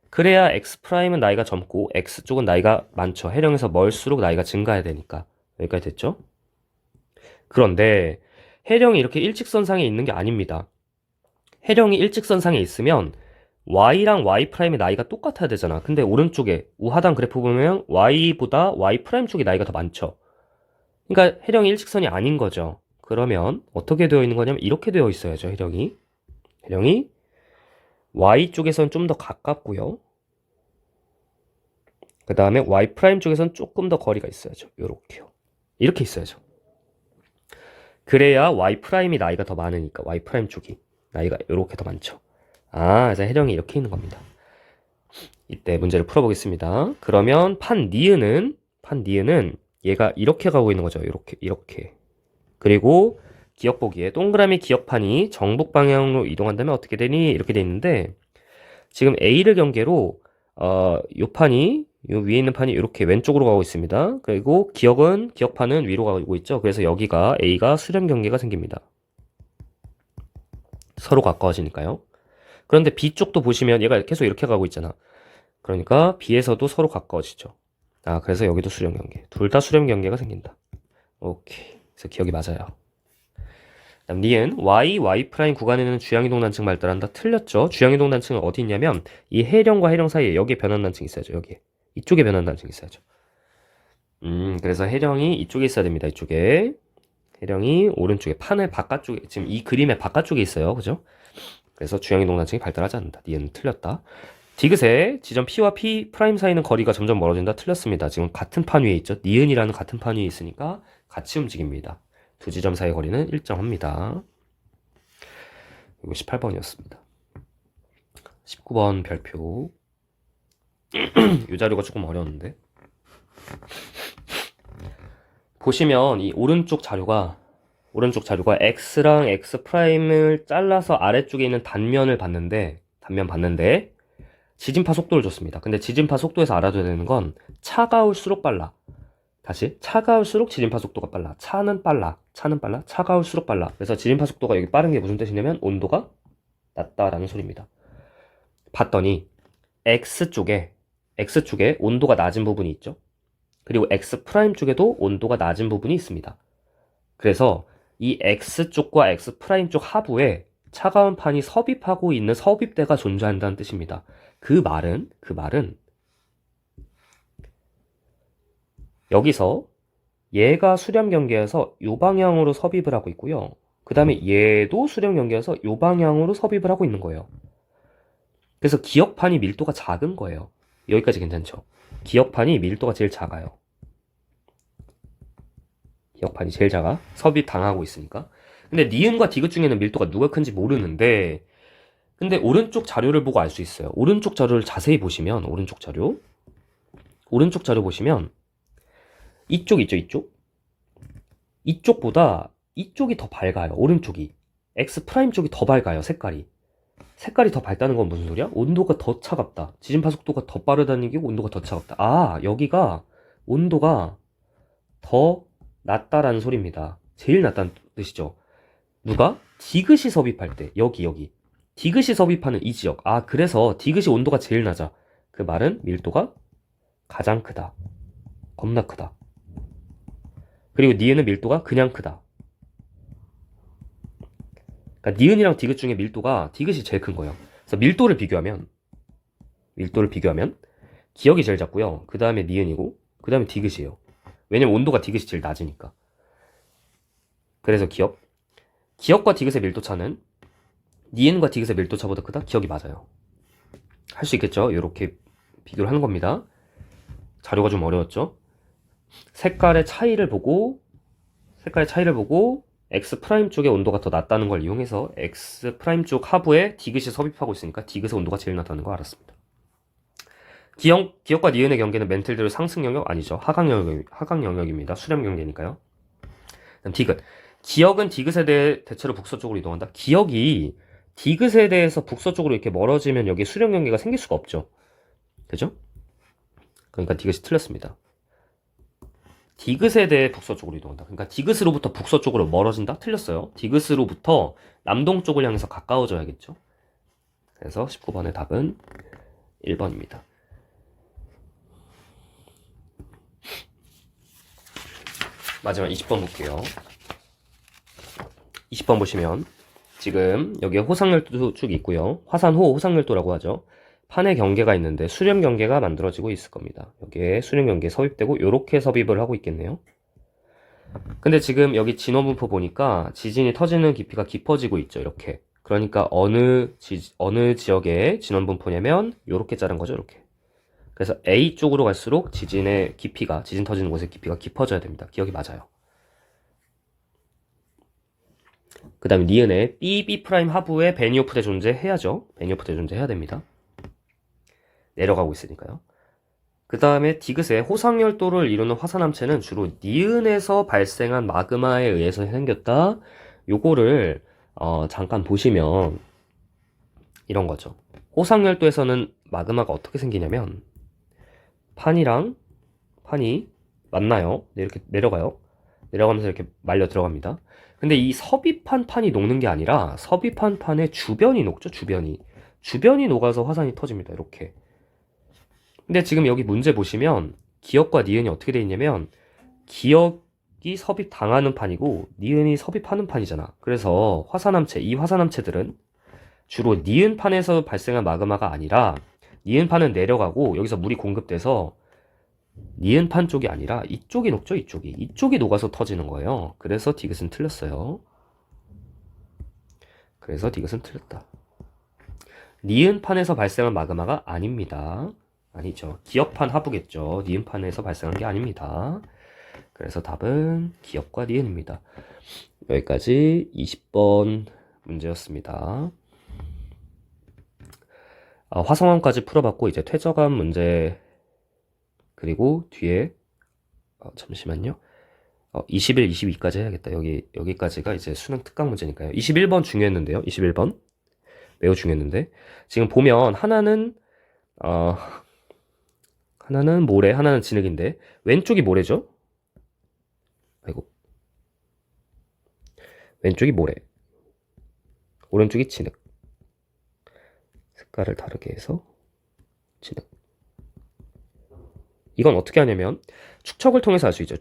그래야 x 프라임은 나이가 젊고 x 쪽은 나이가 많죠. 해령에서 멀수록 나이가 증가해야 되니까. 여기까지 됐죠? 그런데 해령이 이렇게 일직선상에 있는 게 아닙니다. 해령이 일직선상에 있으면 y랑 y 프라임의 나이가 똑같아야 되잖아. 근데 오른쪽에 우하단 그래프 보면 y보다 y 프라임 쪽이 나이가 더 많죠. 그러니까 해령이 일직선이 아닌 거죠. 그러면 어떻게 되어 있는 거냐면 이렇게 되어 있어야죠. 해령이 y 쪽에선 좀 더 가깝고요. 그 다음에 y 프라임 쪽에선 조금 더 거리가 있어야죠. 요렇게요. 이렇게 있어야죠. 그래야 y 프라임이 나이가 더 많으니까 y 프라임 쪽이 나이가 이렇게 더 많죠. 그래서 해령이 이렇게 있는 겁니다. 이때 문제를 풀어보겠습니다. 그러면 판 니은은 얘가 이렇게 가고 있는 거죠. 이렇게. 그리고 기억 보기에 동그라미 기억판이 정북 방향으로 이동한다면 어떻게 되니? 이렇게 돼 있는데 지금 A를 경계로 요 위에 있는 판이 이렇게 왼쪽으로 가고 있습니다. 그리고 기억판은 위로 가고 있죠. 그래서 여기가 A가 수렴 경계가 생깁니다. 서로 가까워지니까요. 그런데 B 쪽도 보시면 얘가 계속 이렇게 가고 있잖아. 그러니까 B에서도 서로 가까워지죠. 그래서 여기도 수렴 경계. 둘 다 수렴 경계가 생긴다. 오케이. 그래서 기억이 맞아요. 다음 니은 y 프라임 구간에는 주양이동 단층 발달한다. 틀렸죠. 주양이동 단층은 어디 있냐면 이 해령과 해령 사이에 여기에 변환 단층이 있어야죠. 여기에. 이쪽에 변환 단층이 있어야죠. 그래서 해령이 이쪽에 있어야 됩니다. 이쪽에. 해령이 오른쪽에 판의 바깥쪽에 지금 이 그림의 바깥쪽에 있어요. 그죠? 그래서 주양이동 단층이 발달하지 않는다. 니은 틀렸다. 디귿의 지점 P와 P 프라임 사이는 거리가 점점 멀어진다. 틀렸습니다. 지금 같은 판 위에 있죠. 니은이라는 같은 판 위에 있으니까 같이 움직입니다. 두 지점 사이 거리는 일정합니다. 이거 18번이었습니다. 19번 별표. 이 자료가 조금 어려웠는데. 보시면 이 오른쪽 자료가 x랑 x 프라임을 잘라서 아래쪽에 있는 단면 봤는데 지진파 속도를 줬습니다. 근데 지진파 속도에서 알아둬야 되는 건 차가울수록 빨라. 다시 차가울수록 지진파 속도가 빨라. 차는 빨라. 차가울수록 빨라. 그래서 지진파 속도가 여기 빠른 게 무슨 뜻이냐면 온도가 낮다라는 소리입니다. 봤더니 X쪽에 온도가 낮은 부분이 있죠. 그리고 X 프라임 쪽에도 온도가 낮은 부분이 있습니다. 그래서 이 X쪽과 X 프라임 쪽 하부에 차가운 판이 섭입하고 있는 섭입대가 존재한다는 뜻입니다. 그 말은 여기서 얘가 수렴 경계에서 요 방향으로 섭입을 하고 있고요. 그 다음에 얘도 수렴 경계에서 요 방향으로 섭입을 하고 있는 거예요. 그래서 기역판이 밀도가 작은 거예요. 여기까지 괜찮죠? 기역판이 밀도가 제일 작아요. 기역판이 제일 작아. 섭입 당하고 있으니까. 근데 니은과 디귿 중에는 밀도가 누가 큰지 모르는데, 근데 오른쪽 자료를 보고 알 수 있어요. 오른쪽 자료를 자세히 보시면, 오른쪽 자료 보시면 이쪽 있죠, 이쪽? 이쪽보다 이쪽이 더 밝아요. 오른쪽이. X 프라임 쪽이 더 밝아요. 색깔이 더 밝다는 건 무슨 소리야? 온도가 더 차갑다. 지진파 속도가 더 빠르다는 얘기고 온도가 더 차갑다. 아, 여기가 온도가 더 낮다라는 소리입니다. 제일 낮다는 뜻이죠. 누가? 디귿이 섭입할 때. 여기. 디귿이 섭입하는 이 지역. 아, 그래서 디귿이 온도가 제일 낮아. 그 말은 밀도가 가장 크다. 겁나 크다. 그리고 니은은 밀도가 그냥 크다. 그러니까 니은이랑 디귿 중에 밀도가 디귿이 제일 큰 거예요. 그래서 밀도를 비교하면 기역이 제일 작고요. 그 다음에 니은이고 그 다음에 디귿이에요. 왜냐면 온도가 디귿이 제일 낮으니까. 그래서 기역과 디귿의 밀도차는 니은과 디귿의 밀도차보다 크다? 기역이 맞아요. 할 수 있겠죠? 이렇게 비교를 하는 겁니다. 자료가 좀 어려웠죠? 색깔의 차이를 보고 X 프라임 쪽의 온도가 더 낮다는 걸 이용해서 X 프라임 쪽 하부에 디귿이 섭입하고 있으니까 디귿의 온도가 제일 낮다는 걸 알았습니다. 기역과 니은의 경계는 멘틀대로 상승 영역 아니죠. 하강 영역입니다. 수렴 경계니까요. 그럼 디귿. 기역은 디귿에 대해 대체로 북서쪽으로 이동한다. 기역이 디귿에 대해서 북서쪽으로 이렇게 멀어지면 여기 수렴 경계가 생길 수가 없죠. 그죠? 그러니까 디귿이 틀렸습니다. 디귿에 대해 북서쪽으로 이동한다. 그러니까 디귿으로부터 북서쪽으로 멀어진다? 틀렸어요. 디귿으로부터 남동쪽을 향해서 가까워져야겠죠. 그래서 19번의 답은 1번입니다. 마지막 20번 볼게요. 20번 보시면 지금 여기에 호상열도 쭉 있고요. 화산호 호상열도라고 하죠. 판의 경계가 있는데 수렴 경계가 만들어지고 있을 겁니다. 여기에 수렴 경계 섭입되고 이렇게 섭입을 하고 있겠네요. 근데 지금 여기 진원분포 보니까 지진이 터지는 깊이가 깊어지고 있죠. 이렇게. 그러니까 어느 지역의 진원분포냐면 이렇게 자른 거죠. 이렇게. 그래서 A 쪽으로 갈수록 지진 터지는 곳의 깊이가 깊어져야 됩니다. 기억이 맞아요. 그 다음에 니은의 B 프라임 하부에 베니오프대 존재해야죠. 베니오프대 존재해야 됩니다. 내려가고 있으니까요. 그 다음에 디귿의 호상열도를 이루는 화산암체는 주로 니은에서 발생한 마그마에 의해서 생겼다. 요거를 잠깐 보시면 이런 거죠. 호상열도에서는 마그마가 어떻게 생기냐면 판이 만나요. 이렇게 내려가요. 내려가면서 이렇게 말려 들어갑니다. 근데 이 섭입한 판이 녹는 게 아니라 섭입한 판의 주변이 녹죠. 주변이 녹아서 화산이 터집니다. 이렇게. 근데 지금 여기 문제 보시면 기역과 니은이 어떻게 돼 있냐면 기역이 섭입 당하는 판이고 니은이 섭입하는 판이잖아. 그래서 이 화산암체들은 주로 니은 판에서 발생한 마그마가 아니라 니은 판은 내려가고 여기서 물이 공급돼서 니은 판 쪽이 아니라 이쪽이 녹죠. 이쪽이 녹아서 터지는 거예요. 그래서 디귿은 틀렸어요. 그래서 디귿은 틀렸다. 니은 판에서 발생한 마그마가 아닙니다. 아니죠. 기역판 하부겠죠. 니은판에서 발생한 게 아닙니다. 그래서 답은 기역과 니은입니다. 여기까지 20번 문제였습니다. 화성암까지 풀어봤고 이제 퇴적암 문제 그리고 뒤에 잠시만요. 21, 22까지 해야겠다. 여기까지가 이제 수능 특강 문제니까요. 21번 중요했는데요. 21번 매우 중요했는데 지금 보면 하나는 모래, 하나는 진흙인데 왼쪽이 모래죠? 아이고. 왼쪽이 모래. 오른쪽이 진흙. 색깔을 다르게 해서 진흙. 이건 어떻게 하냐면 축척을 통해서 알 수 있죠.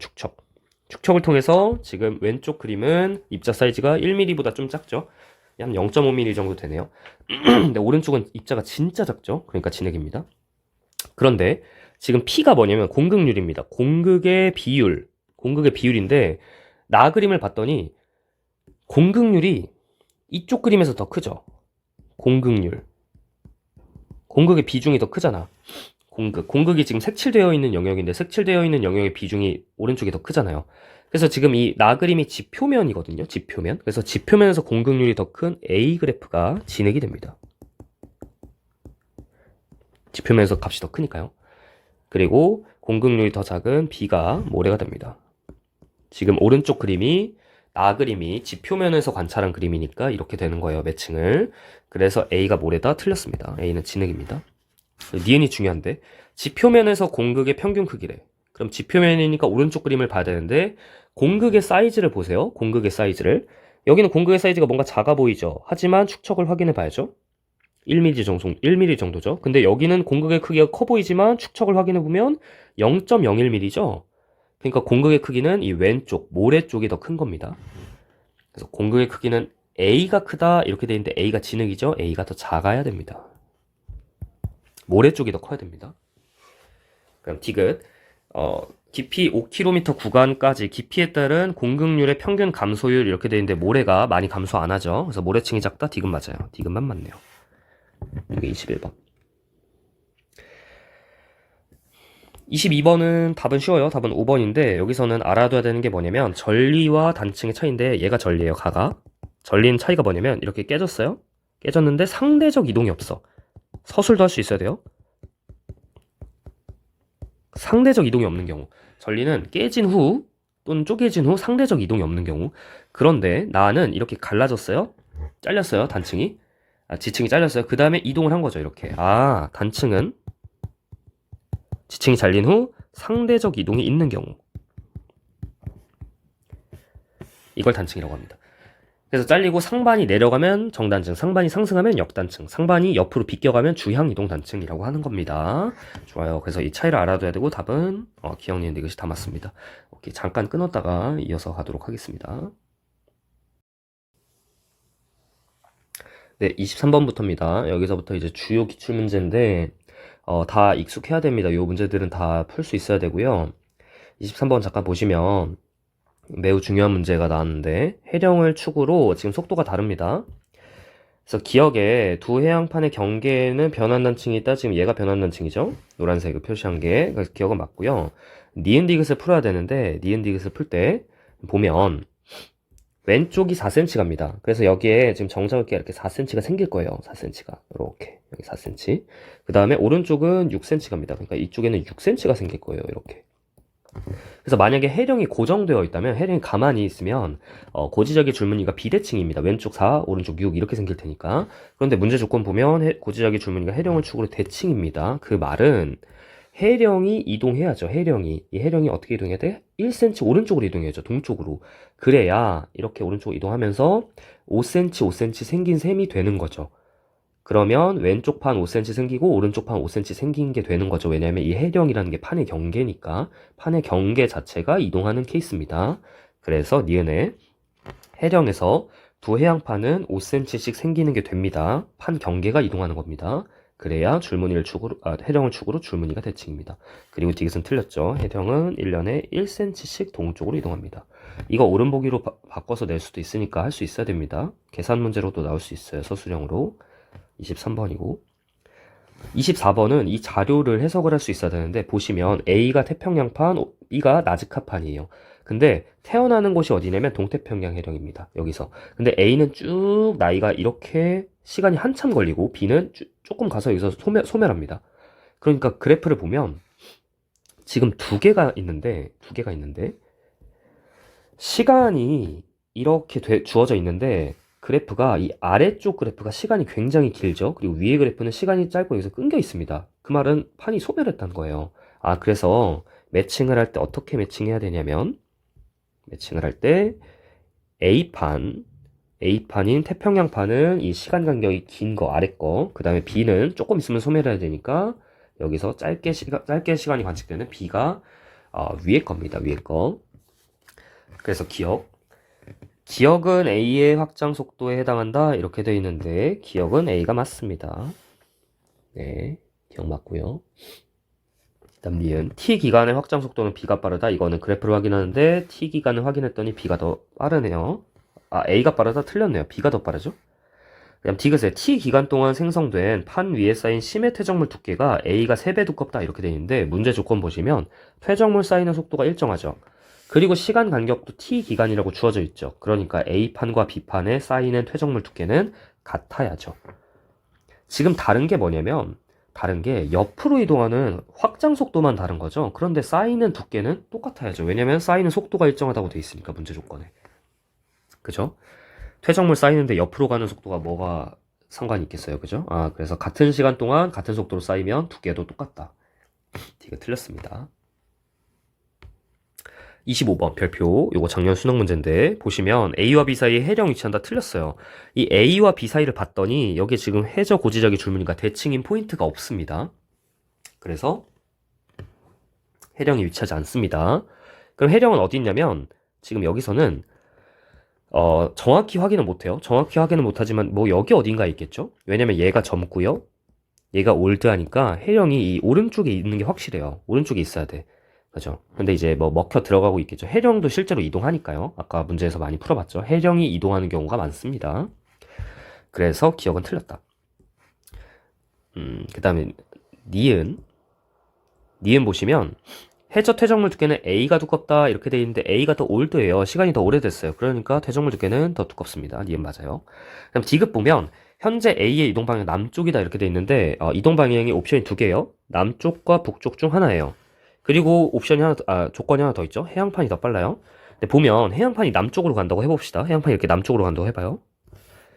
축척을 통해서 지금 왼쪽 그림은 입자 사이즈가 1mm보다 좀 작죠. 한 0.5mm 정도 되네요. 근데 오른쪽은 입자가 진짜 작죠? 그러니까 진흙입니다. 그런데 지금 P가 뭐냐면 공극률입니다. 공극의 비율. 공극의 비율인데 나 그림을 봤더니 공극률이 이쪽 그림에서 더 크죠? 공극률. 공극의 비중이 더 크잖아. 공극이 지금 색칠되어 있는 영역인데 색칠되어 있는 영역의 비중이 오른쪽이 더 크잖아요. 그래서 지금 이 나 그림이 지표면이거든요. 지표면. 그래서 지표면에서 공극률이 더 큰 A 그래프가 진흙이 됩니다. 지표면에서 값이 더 크니까요. 그리고 공극률이 더 작은 B가 모래가 됩니다. 지금 오른쪽 그림이 나 그림이 지표면에서 관찰한 그림이니까 이렇게 되는 거예요. 매칭을. 그래서 A가 모래다. 틀렸습니다. A는 진흙입니다. 니은이 중요한데 지표면에서 공극의 평균 크기래. 그럼 지표면이니까 오른쪽 그림을 봐야 되는데 공극의 사이즈를 보세요. 공극의 사이즈를. 여기는 공극의 사이즈가 뭔가 작아 보이죠. 하지만 축척을 확인해 봐야죠. 1mm 정도죠. 근데 여기는 공극의 크기가 커 보이지만 축척을 확인해 보면 0.01mm죠. 그러니까 공극의 크기는 이 왼쪽 모래 쪽이 더 큰 겁니다. 그래서 공극의 크기는 A가 크다 이렇게 돼 있는데 A가 진흙이죠. A가 더 작아야 됩니다. 모래 쪽이 더 커야 됩니다. 그럼 디귿 깊이 5km 구간까지 깊이에 따른 공극률의 평균 감소율 이렇게 돼 있는데 모래가 많이 감소 안 하죠. 그래서 모래층이 작다. 디귿 맞아요. 디귿만 맞네요. 이게 21번. 22번은 답은 쉬워요. 답은 5번인데 여기서는 알아둬야 되는 게 뭐냐면 전리와 단층의 차이인데 얘가 전리예요. 가가. 전리는 차이가 뭐냐면 이렇게 깨졌어요. 깨졌는데 상대적 이동이 없어. 서술도 할 수 있어야 돼요. 상대적 이동이 없는 경우. 전리는 깨진 후 또는 쪼개진 후 상대적 이동이 없는 경우. 그런데 나는 이렇게 갈라졌어요. 잘렸어요. 단층이. 지층이 잘렸어요. 그 다음에 이동을 한 거죠. 이렇게. 단층은 지층이 잘린 후 상대적 이동이 있는 경우. 이걸 단층이라고 합니다. 그래서 잘리고 상반이 내려가면 정단층, 상반이 상승하면 역단층, 상반이 옆으로 비껴가면 주향 이동 단층이라고 하는 겁니다. 좋아요. 그래서 이 차이를 알아둬야 되고 답은 기억, 니은, 디귿이 다 맞습니다. 오케이, 잠깐 끊었다가 이어서 가도록 하겠습니다. 네, 23번부터입니다. 여기서부터 이제 주요 기출문제인데 다 익숙해야 됩니다. 이 문제들은 다 풀 수 있어야 되고요. 23번 잠깐 보시면 매우 중요한 문제가 나왔는데 해령을 축으로 지금 속도가 다릅니다. 그래서 기억에 두 해양판의 경계에는 변환단층이 있다. 지금 얘가 변환단층이죠. 노란색으로 표시한 게. 그래서 기억은 맞고요. 니은 디귿을 풀어야 되는데 니은 디귿을 풀 때 보면 왼쪽이 4cm 갑니다. 그래서 여기에 지금 정사각기가 이렇게 4cm가 생길 거예요. 4cm가 이렇게 여기 4cm. 그 다음에 오른쪽은 6cm 갑니다. 그러니까 이쪽에는 6cm가 생길 거예요. 이렇게. 그래서 만약에 해령이 고정되어 있다면 해령이 가만히 있으면 고지적의 줄무늬가 비대칭입니다. 왼쪽 4, 오른쪽 6 이렇게 생길 테니까. 그런데 문제 조건 보면 고지적의 줄무늬가 해령을 축으로 대칭입니다. 그 말은 해령이 이동해야죠. 이 해령이 어떻게 이동해야 돼? 1cm 오른쪽으로 이동해야죠. 동쪽으로. 그래야 이렇게 오른쪽으로 이동하면서 5cm, 5cm 생긴 셈이 되는 거죠. 그러면 왼쪽 판 5cm 생기고 오른쪽 판 5cm 생긴 게 되는 거죠. 왜냐하면 이 해령이라는 게 판의 경계니까 판의 경계 자체가 이동하는 케이스입니다. 그래서 니은에 해령에서 두 해양판은 5cm씩 생기는 게 됩니다. 판 경계가 이동하는 겁니다. 그래야 해령을 축으로 줄무늬가 대칭입니다. 그리고 디귿은 틀렸죠. 해령은 1년에 1cm씩 동쪽으로 이동합니다. 이거 오른보기로 바꿔서 낼 수도 있으니까 할 수 있어야 됩니다. 계산 문제로도 나올 수 있어요. 서술형으로. 23번이고 24번은 이 자료를 해석을 할 수 있어야 되는데 보시면 A가 태평양판, B가 나즈카판이에요. 근데 태어나는 곳이 어디냐면 동태평양 해령입니다. 여기서. 근데 A는 쭉 나이가 이렇게 시간이 한참 걸리고 B는 조금 가서 여기서 소멸합니다. 그러니까 그래프를 보면 지금 두 개가 있는데 시간이 이렇게 주어져 있는데 그래프가 이 아래쪽 그래프가 시간이 굉장히 길죠. 그리고 위에 그래프는 시간이 짧고 여기서 끊겨 있습니다. 그 말은 판이 소멸했다는 거예요. 그래서 매칭을 할 때 어떻게 매칭해야 되냐면 매칭을 할 때 A판인 태평양판은 이 시간 간격이 긴 거 아래 거, 그 다음에 B는 조금 있으면 소멸해야 되니까 여기서 짧게 시간이 관측되는 B가 위에 겁니다. 위에 거. 그래서 기억. 기억은 A의 확장 속도에 해당한다. 이렇게 되어 있는데 기억은 A가 맞습니다. 네, 기억 맞고요. 그다음 니은 T 기간의 확장 속도는 B가 빠르다. 이거는 그래프를 확인하는데 T 기간을 확인했더니 B가 더 빠르네요. 아, A가 빠르다 틀렸네요. B가 더 빠르죠? 그다음 디귿에 T 기간 동안 생성된 판 위에 쌓인 심해 퇴적물 두께가 A가 3배 두껍다 이렇게 되어 있는데 문제 조건 보시면 퇴적물 쌓이는 속도가 일정하죠. 그리고 시간 간격도 T 기간이라고 주어져 있죠. 그러니까 A판과 B판에 쌓이는 퇴적물 두께는 같아야죠. 지금 다른 게 뭐냐면 다른 게 옆으로 이동하는 확장 속도만 다른 거죠. 그런데 쌓이는 두께는 똑같아야죠. 왜냐면 쌓이는 속도가 일정하다고 돼 있으니까 문제 조건에. 그죠? 퇴적물 쌓이는데 옆으로 가는 속도가 뭐가 상관이 있겠어요. 그죠? 아, 그래서 같은 시간 동안 같은 속도로 쌓이면 두께도 똑같다. 이거 틀렸습니다. 25번 별표. 요거 작년 수능 문제인데 보시면 A와 B 사이에 해령 위치한다 틀렸어요. 이 A와 B 사이를 봤더니 여기 지금 해저 고지적인 줄무늬가 대칭인 포인트가 없습니다. 그래서 해령이 위치하지 않습니다. 그럼 해령은 어디 있냐면 지금 여기서는 정확히 확인은 못해요. 정확히 확인은 못하지만 뭐 여기 어딘가에 있겠죠? 왜냐면 얘가 젊고요. 얘가 올드하니까 해령이 이 오른쪽에 있는 게 확실해요. 오른쪽에 있어야 돼. 그죠? 근데 이제 뭐 먹혀 들어가고 있겠죠. 해령도 실제로 이동하니까요. 아까 문제에서 많이 풀어봤죠. 해령이 이동하는 경우가 많습니다. 그래서 기억은 틀렸다. 그 다음에 니은 보시면 해저 퇴적물 두께는 A가 두껍다 이렇게 돼 있는데 A가 더 올드해요. 시간이 더 오래됐어요. 그러니까 퇴적물 두께는 더 두껍습니다. 니은 맞아요. 그럼 디귿 보면 현재 A의 이동 방향 남쪽이다 이렇게 돼 있는데 이동 방향이 옵션이 두 개예요. 남쪽과 북쪽 중 하나예요. 그리고 옵션이 조건이 하나 더 있죠. 해양판이 더 빨라요. 근데 보면 해양판이 남쪽으로 간다고 해봅시다. 해양판이 이렇게 남쪽으로 간다고 해봐요.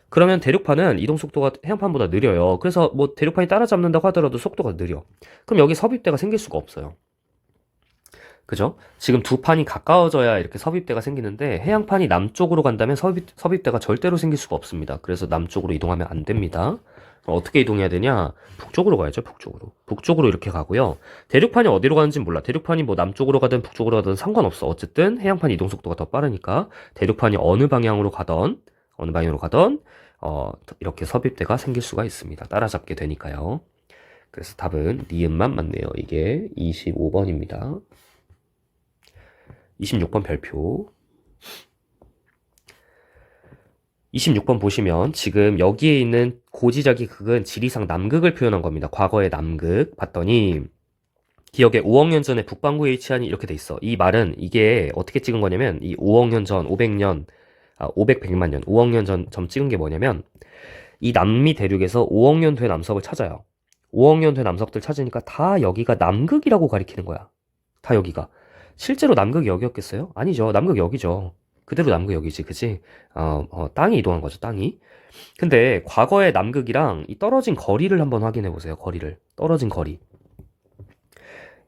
그러면 대륙판은 이동 속도가 해양판보다 느려요. 그래서 뭐 대륙판이 따라잡는다고 하더라도 속도가 느려. 그럼 여기 섭입대가 생길 수가 없어요. 그죠? 지금 두 판이 가까워져야 이렇게 섭입대가 생기는데 해양판이 남쪽으로 간다면 섭입대가 절대로 생길 수가 없습니다. 그래서 남쪽으로 이동하면 안 됩니다. 어떻게 이동해야 되냐? 북쪽으로 가야죠, 북쪽으로. 북쪽으로 이렇게 가고요. 대륙판이 어디로 가는지 몰라. 대륙판이 뭐 남쪽으로 가든 북쪽으로 가든 상관없어. 어쨌든 해양판 이동 속도가 더 빠르니까 대륙판이 어느 방향으로 가던 이렇게 섭입대가 생길 수가 있습니다. 따라잡게 되니까요. 그래서 답은 니은만 맞네요. 이게 25번입니다. 26번 별표. 26번 보시면 지금 여기에 있는 고지적인 극은 지리상 남극을 표현한 겁니다. 과거의 남극 봤더니 기억에 5억 년 전에 북반구에 위치하니 이렇게 돼 있어. 이 말은 이게 어떻게 찍은 거냐면 이 5억 년 전, 500년, 100만 년, 5억 년 전 찍은 게 뭐냐면 이 남미 대륙에서 5억 년 된 남석을 찾아요. 5억 년 된 남석들 찾으니까 다 여기가 남극이라고 가리키는 거야. 다 여기가. 실제로 남극이 여기였겠어요? 아니죠. 남극 여기죠. 그대로 남극 여기지, 그치? 땅이 이동한 거죠, 땅이. 근데 과거의 남극이랑 이 떨어진 거리를 한번 확인해 보세요, 거리를. 떨어진 거리.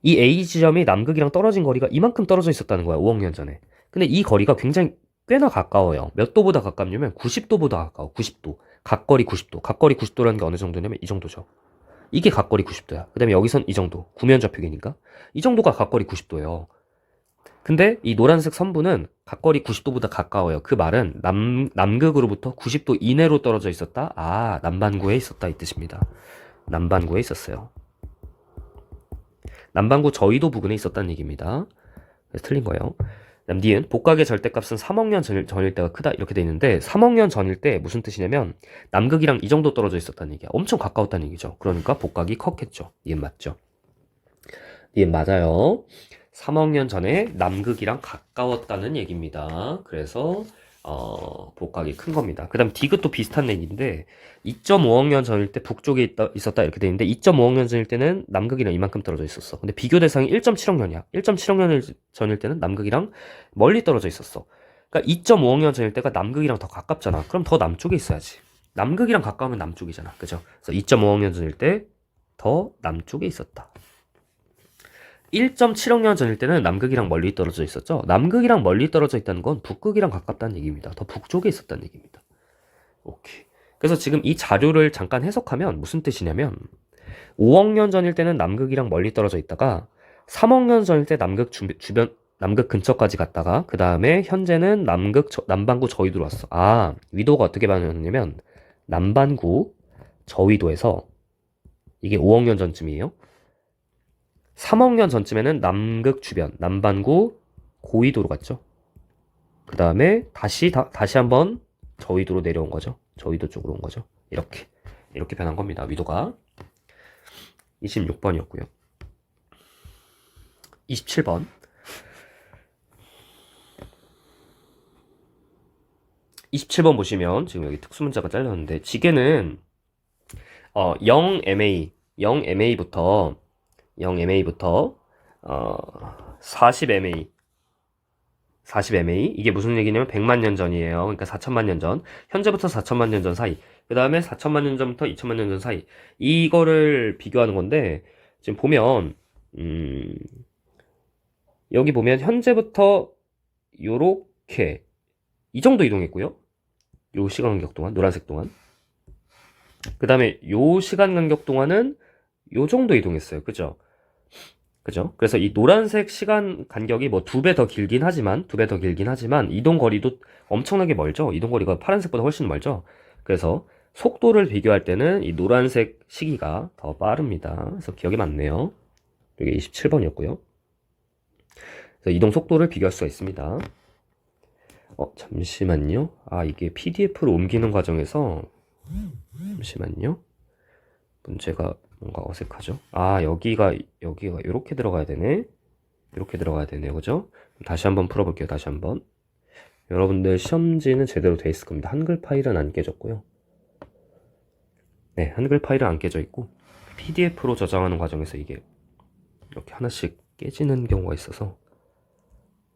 이 A 지점이 남극이랑 떨어진 거리가 이만큼 떨어져 있었다는 거야, 5억 년 전에. 근데 이 거리가 굉장히 꽤나 가까워요. 몇 도보다 가깝냐면 90도보다 가까워, 90도. 각거리 90도. 각거리 90도라는 게 어느 정도냐면 이 정도죠. 이게 각거리 90도야. 그 다음에 여기선 이 정도. 구면좌표기니까. 이 정도가 각거리 90도예요. 근데 이 노란색 선부는 각거리 90도보다 가까워요. 그 말은 남극으로부터 90도 이내로 떨어져 있었다. 아, 남반구에 있었다 이 뜻입니다. 남반구에 있었어요. 남반구 저위도 부근에 있었다는 얘기입니다. 그래서 틀린 거예요. 그다음 니은 복각의 절대값은 3억 년 전일 때가 크다 이렇게 돼 있는데 3억 년 전일 때 무슨 뜻이냐면 남극이랑 이 정도 떨어져 있었다는 얘기야. 엄청 가까웠다는 얘기죠. 그러니까 복각이 컸겠죠. 니은 맞죠? 니은 맞아요. 3억 년 전에 남극이랑 가까웠다는 얘기입니다. 그래서 복각이 큰 겁니다. 그 다음 디귿도 비슷한 얘기인데 2.5억 년 전일 때 북쪽에 있었다 이렇게 돼 있는데 2.5억 년 전일 때는 남극이랑 이만큼 떨어져 있었어. 근데 비교 대상이 1.7억 년이야. 1.7억 년 전일 때는 남극이랑 멀리 떨어져 있었어. 그러니까 2.5억 년 전일 때가 남극이랑 더 가깝잖아. 그럼 더 남쪽에 있어야지. 남극이랑 가까우면 남쪽이잖아. 그죠? 그래서 2.5억 년 전일 때 더 남쪽에 있었다. 1.7억 년 전일 때는 남극이랑 멀리 떨어져 있었죠. 남극이랑 멀리 떨어져 있다는 건 북극이랑 가깝다는 얘기입니다. 더 북쪽에 있었다는 얘기입니다. 오케이. 그래서 지금 이 자료를 잠깐 해석하면 무슨 뜻이냐면 5억 년 전일 때는 남극이랑 멀리 떨어져 있다가 3억 년 전일 때 남극 주변 남극 근처까지 갔다가 그 다음에 현재는 남반구 저위도로 왔어. 아, 위도가 어떻게 변했냐면 남반구 저위도에서 이게 5억 년 전쯤이에요. 3억 년 전쯤에는 남극 주변 남반구 고위도로 갔죠. 그 다음에 다시 한번 저위도로 내려온 거죠. 저위도 쪽으로 온 거죠. 이렇게 변한 겁니다. 위도가. 26번이었고요. 27번. 27번 보시면 지금 여기 특수문자가 잘렸는데 지게는 0MA부터 40MA 40MA 이게 무슨 얘기냐면 100만 년 전이에요. 그러니까 4천만 년 전. 현재부터 4천만 년 전 사이. 그 다음에 4천만 년 전부터 2천만 년 전 사이. 이거를 비교하는 건데 지금 보면 여기 보면 현재부터 요렇게 이 정도 이동했고요. 요 시간 간격 동안 노란색 동안. 그 다음에 요 시간 간격 동안은 요 정도 이동했어요. 그죠? 그래서 이 노란색 시간 간격이 뭐 2배 더 길긴 하지만 이동 거리도 엄청나게 멀죠. 이동 거리가 파란색보다 훨씬 멀죠. 그래서 속도를 비교할 때는 이 노란색 시기가 더 빠릅니다. 그래서 기억이 많네요. 이게 27번이었고요. 그래서 이동 속도를 비교할 수가 있습니다. 잠시만요. 아, 이게 PDF로 옮기는 과정에서 잠시만요. 문제가 뭔가 어색하죠? 아, 여기가 이렇게 들어가야 되네. 이렇게 들어가야 되네요. 그죠? 다시 한번 풀어볼게요. 다시 한번. 여러분들 시험지는 제대로 돼 있을 겁니다. 한글 파일은 안 깨졌고요. 네, 한글 파일은 안 깨져 있고 PDF로 저장하는 과정에서 이게 이렇게 하나씩 깨지는 경우가 있어서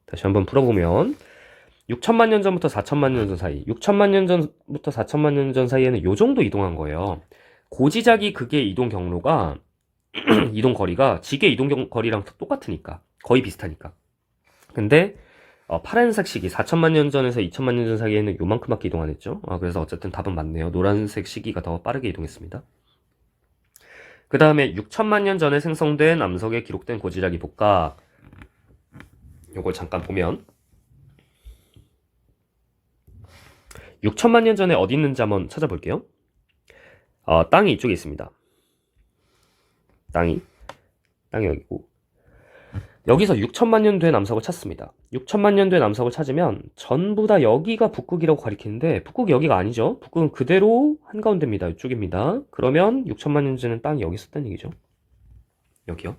다시 한번 풀어보면 6천만 년 전부터 4천만 년 전 사이 6천만 년 전부터 4천만 년 전 사이에는 요 정도 이동한 거예요. 고지자기 극의 이동 경로가 이동 거리가 지게 이동 거리랑 똑같으니까 거의 비슷하니까. 근데 파란색 시기 4천만 년 전에서 2천만 년 전 사이에는 요만큼밖에 이동 안 했죠. 그래서 어쨌든 답은 맞네요. 노란색 시기가 더 빠르게 이동했습니다. 그 다음에 6천만 년 전에 생성된 암석에 기록된 고지자기 복각 요걸 잠깐 보면 6천만 년 전에 어디 있는지 한번 찾아볼게요. 땅이 이쪽에 있습니다. 땅이 여기고 여기서 6천만 년 된 암석을 찾습니다. 6천만 년 된 암석을 찾으면 전부 다 여기가 북극이라고 가리키는데 북극이 여기가 아니죠. 북극은 그대로 한가운데입니다. 이쪽입니다. 그러면 6천만 년 전에는 땅이 여기 있었다는 얘기죠. 여기요.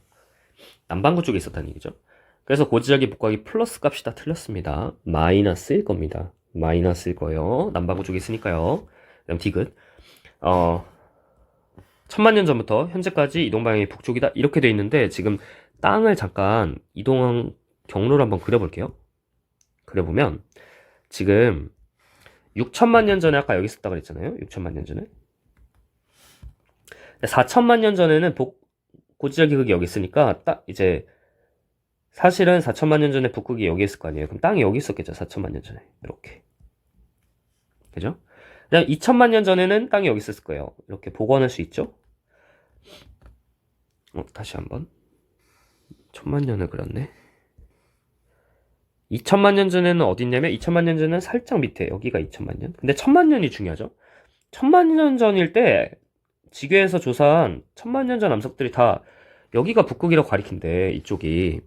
남반구 쪽에 있었다는 얘기죠. 그래서 고지자기 복각이 플러스 값이 다 틀렸습니다. 마이너스일 겁니다. 마이너스일 거예요. 남반구 쪽에 있으니까요. 그다음 디귿. 천만 년 전부터 현재까지 이동 방향이 북쪽이다. 이렇게 돼 있는데 지금 땅을 잠깐 이동한 경로를 한번 그려볼게요. 그려보면 지금 6천만 년 전에 아까 여기 있었다 그랬잖아요. 6천만 년 전에. 4천만 년 전에는 고지자기 극이 여기 있으니까 딱 이제 사실은 4천만 년 전에 북극이 여기 있을 거 아니에요. 그럼 땅이 여기 있었겠죠. 4천만 년 전에. 이렇게. 그죠? 그냥 2천만 년 전에는 땅이 여기 있었을 거예요. 이렇게 복원할 수 있죠? 다시 한번. 1000만 년을 그렸네. 2천만 년 전에는 어디 있냐면 2천만 년 전에는 살짝 밑에 여기가 2천만 년. 근데 1000만 년이 중요하죠. 1000만 년 전일 때 지구에서 조사한 1000만 년 전 암석들이 다 여기가 북극이라고 가리킨대. 이쪽이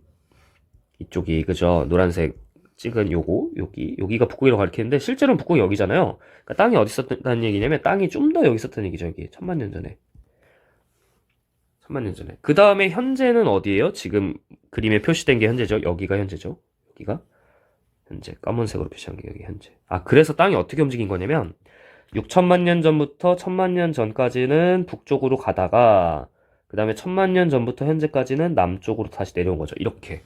그죠? 노란색 찍은 여기가 북극이라고 가리키는데 실제로는 북극이 여기잖아요. 그러니까 땅이 어디 있었다는 얘기냐면 땅이 좀 더 여기 있었다는 얘기죠. 여기 1000만 년 전에. 1000만 년 전에. 그 다음에 현재는 어디예요? 지금 그림에 표시된 게 현재죠. 여기가 현재죠. 여기가 현재. 까만색으로 표시한 게 여기 현재. 그래서 땅이 어떻게 움직인 거냐면 6천만 년 전부터 1000만 년 전까지는 북쪽으로 가다가 그 다음에 1000만 년 전부터 현재까지는 남쪽으로 다시 내려온 거죠. 이렇게.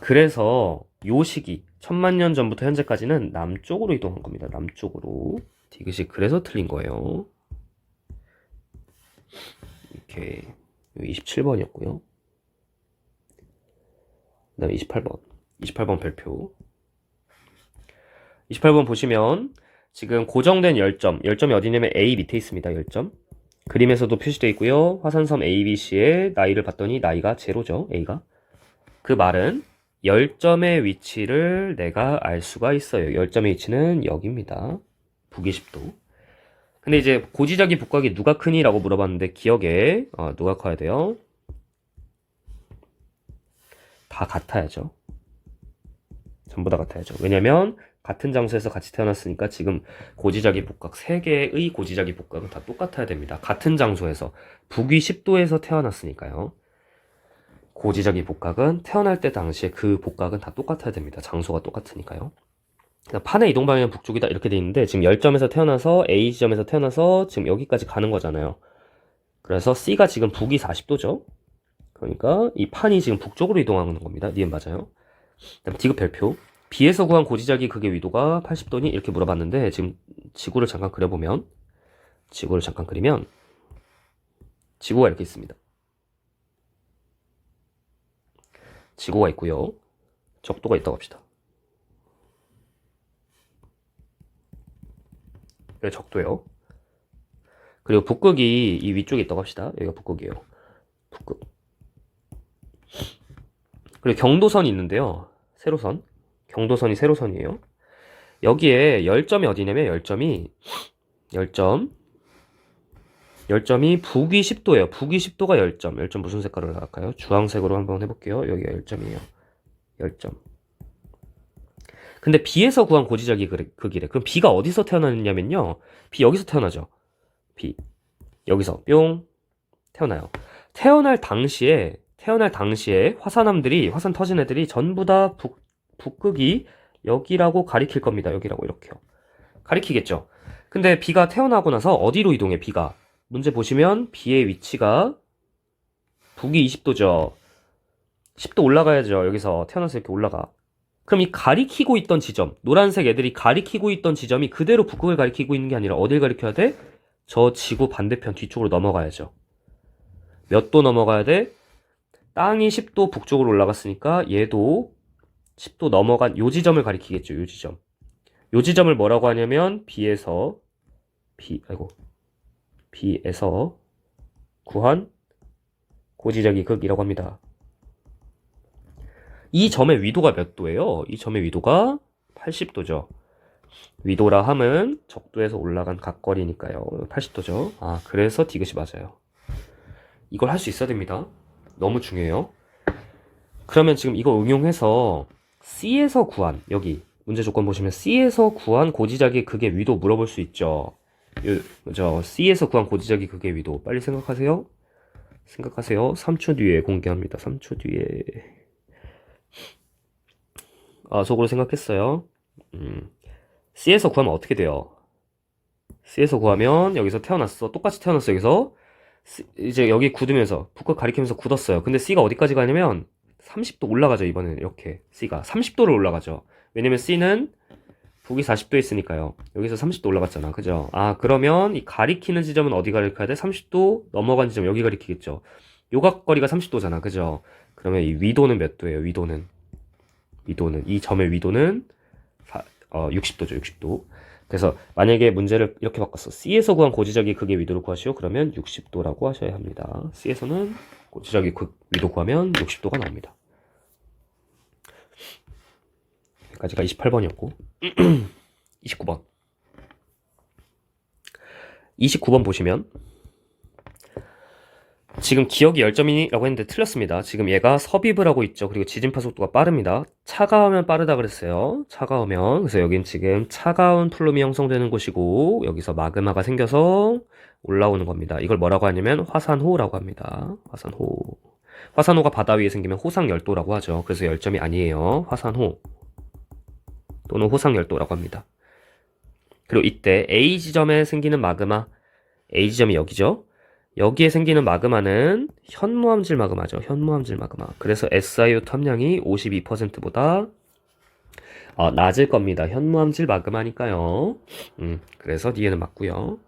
그래서 요 시기 1000만 년 전부터 현재까지는 남쪽으로 이동한 겁니다. 남쪽으로. 디귿이 그래서 틀린 거예요. 이렇게 27번이었고요. 그 다음에 28번 별표. 28번 보시면 지금 고정된 열점이 어디냐면 A 밑에 있습니다. 열점. 그림에서도 표시되어 있고요. 화산섬 ABC의 나이를 봤더니 나이가 제로죠. A가. 그 말은 열점의 위치를 내가 알 수가 있어요. 열점의 위치는 여기입니다. 북20도. 근데 이제 고지적인 복각이 누가 크니? 라고 물어봤는데 기억에 누가 커야 돼요? 다 같아야죠. 전부 다 같아야죠. 왜냐면 같은 장소에서 같이 태어났으니까 지금 고지자기 복각 3개의 고지자기 복각은 다 똑같아야 됩니다. 같은 장소에서 북위 10도에서 태어났으니까요. 고지자기 복각은 태어날 때 당시에 그 복각은 다 똑같아야 됩니다. 장소가 똑같으니까요. 판의 이동 방향은 북쪽이다 이렇게 돼 있는데 지금 10점에서 태어나서 A 지점에서 태어나서 지금 여기까지 가는 거잖아요. 그래서 C가 지금 북위 40도죠. 그러니까 이 판이 지금 북쪽으로 이동하는 겁니다. 니은 맞아요. 그다음 디귿 별표. B에서 구한 고지자기 극의 위도가 80도니? 이렇게 물어봤는데 지금 지구를 잠깐 그려보면 지구를 잠깐 그리면 지구가 이렇게 있습니다. 지구가 있고요. 적도가 있다고 합시다. 여기 적도예요. 그리고 북극이 이 위쪽에 있다고 합시다. 여기가 북극이에요. 북극. 그리고 경도선이 있는데요. 세로선. 경도선이 세로선이에요. 여기에 열점이 어디냐면 열점이 북위 10도예요. 북위 10도가 열점. 열점 무슨 색깔로 나갈까요? 주황색으로 한번 해볼게요. 여기가 열점이에요. 열점. 근데 B에서 구한 고지자기 극이래. 그럼 B가 어디서 태어났냐면요. B 여기서 태어나죠. B. 여기서 뿅 태어나요. 태어날 당시에 화산 터진 애들이 전부 다 북극이 여기라고 가리킬 겁니다. 여기라고 이렇게요. 가리키겠죠. 근데 B가 태어나고 나서 어디로 이동해? B가 문제 보시면 B의 위치가 북위 20도죠. 10도 올라가야죠. 여기서 태어나서 이렇게 올라가. 그럼 이 가리키고 있던 지점, 노란색 애들이 가리키고 있던 지점이 그대로 북극을 가리키고 있는 게 아니라 어딜 가리켜야 돼? 저 지구 반대편 뒤쪽으로 넘어가야죠. 몇 도 넘어가야 돼? 땅이 10도 북쪽으로 올라갔으니까 얘도 10도 넘어간 요 지점을 가리키겠죠. 요 지점. 요 지점을 뭐라고 하냐면 B에서 구한 고지자기 극이라고 합니다. 이 점의 위도가 몇 도예요? 이 점의 위도가 80도죠. 위도라 함은 적도에서 올라간 각거리니까요. 80도죠. 그래서 디귿이 맞아요. 이걸 할 수 있어야 됩니다. 너무 중요해요. 그러면 지금 이거 응용해서 C에서 구한, 여기 문제 조건 보시면 C에서 구한 고지자기 극의 위도 물어볼 수 있죠. C에서 구한 고지자기 극의 위도 빨리 생각하세요. 3초 뒤에 공개합니다. 3초 뒤에. 속으로 생각했어요. C에서 구하면 어떻게 돼요? C에서 구하면 여기서 태어났어. 똑같이 태어났어. 여기서 이제 여기 굳으면서 북극 가리키면서 굳었어요. 근데 C가 어디까지 가냐면 30도 올라가죠. 이번에는 이렇게 C가 30도를 올라가죠. 왜냐면 C는 북위 40도에 있으니까요. 여기서 30도 올라갔잖아. 그죠? 그러면 이 가리키는 지점은 어디 가리켜야 돼? 30도 넘어간 지점 여기 가리키겠죠. 요각거리가 30도잖아. 그죠? 그러면 이 위도는 몇 도예요? 위도는 이 점의 위도는 60도죠. 60도. 그래서 만약에 문제를 이렇게 바꿨어. C에서 구한 고지자기 극의 위도를 구하시오. 그러면 60도라고 하셔야 합니다. C에서는 고지자기 극 위도 구하면 60도가 나옵니다. 여기까지가 28번이었고 29번 29번 보시면 지금 기억이 10점이라고 했는데 틀렸습니다. 지금 얘가 섭입을 하고 있죠. 그리고 지진파 속도가 빠릅니다. 차가우면 빠르다 그랬어요. 차가우면. 그래서 여긴 지금 차가운 플룸이 형성되는 곳이고 여기서 마그마가 생겨서 올라오는 겁니다. 이걸 뭐라고 하냐면 화산호라고 합니다. 화산호. 화산호가 바다 위에 생기면 호상열도라고 하죠. 그래서 10점이 아니에요. 화산호 또는 호상열도라고 합니다. 그리고 이때 A 지점에 생기는 마그마, A 지점이 여기죠. 여기에 생기는 마그마는 현무암질 마그마죠. 현무암질 마그마. 그래서 SiO2 함량이 52%보다 낮을 겁니다. 현무암질 마그마니까요. 그래서 니에는 맞고요.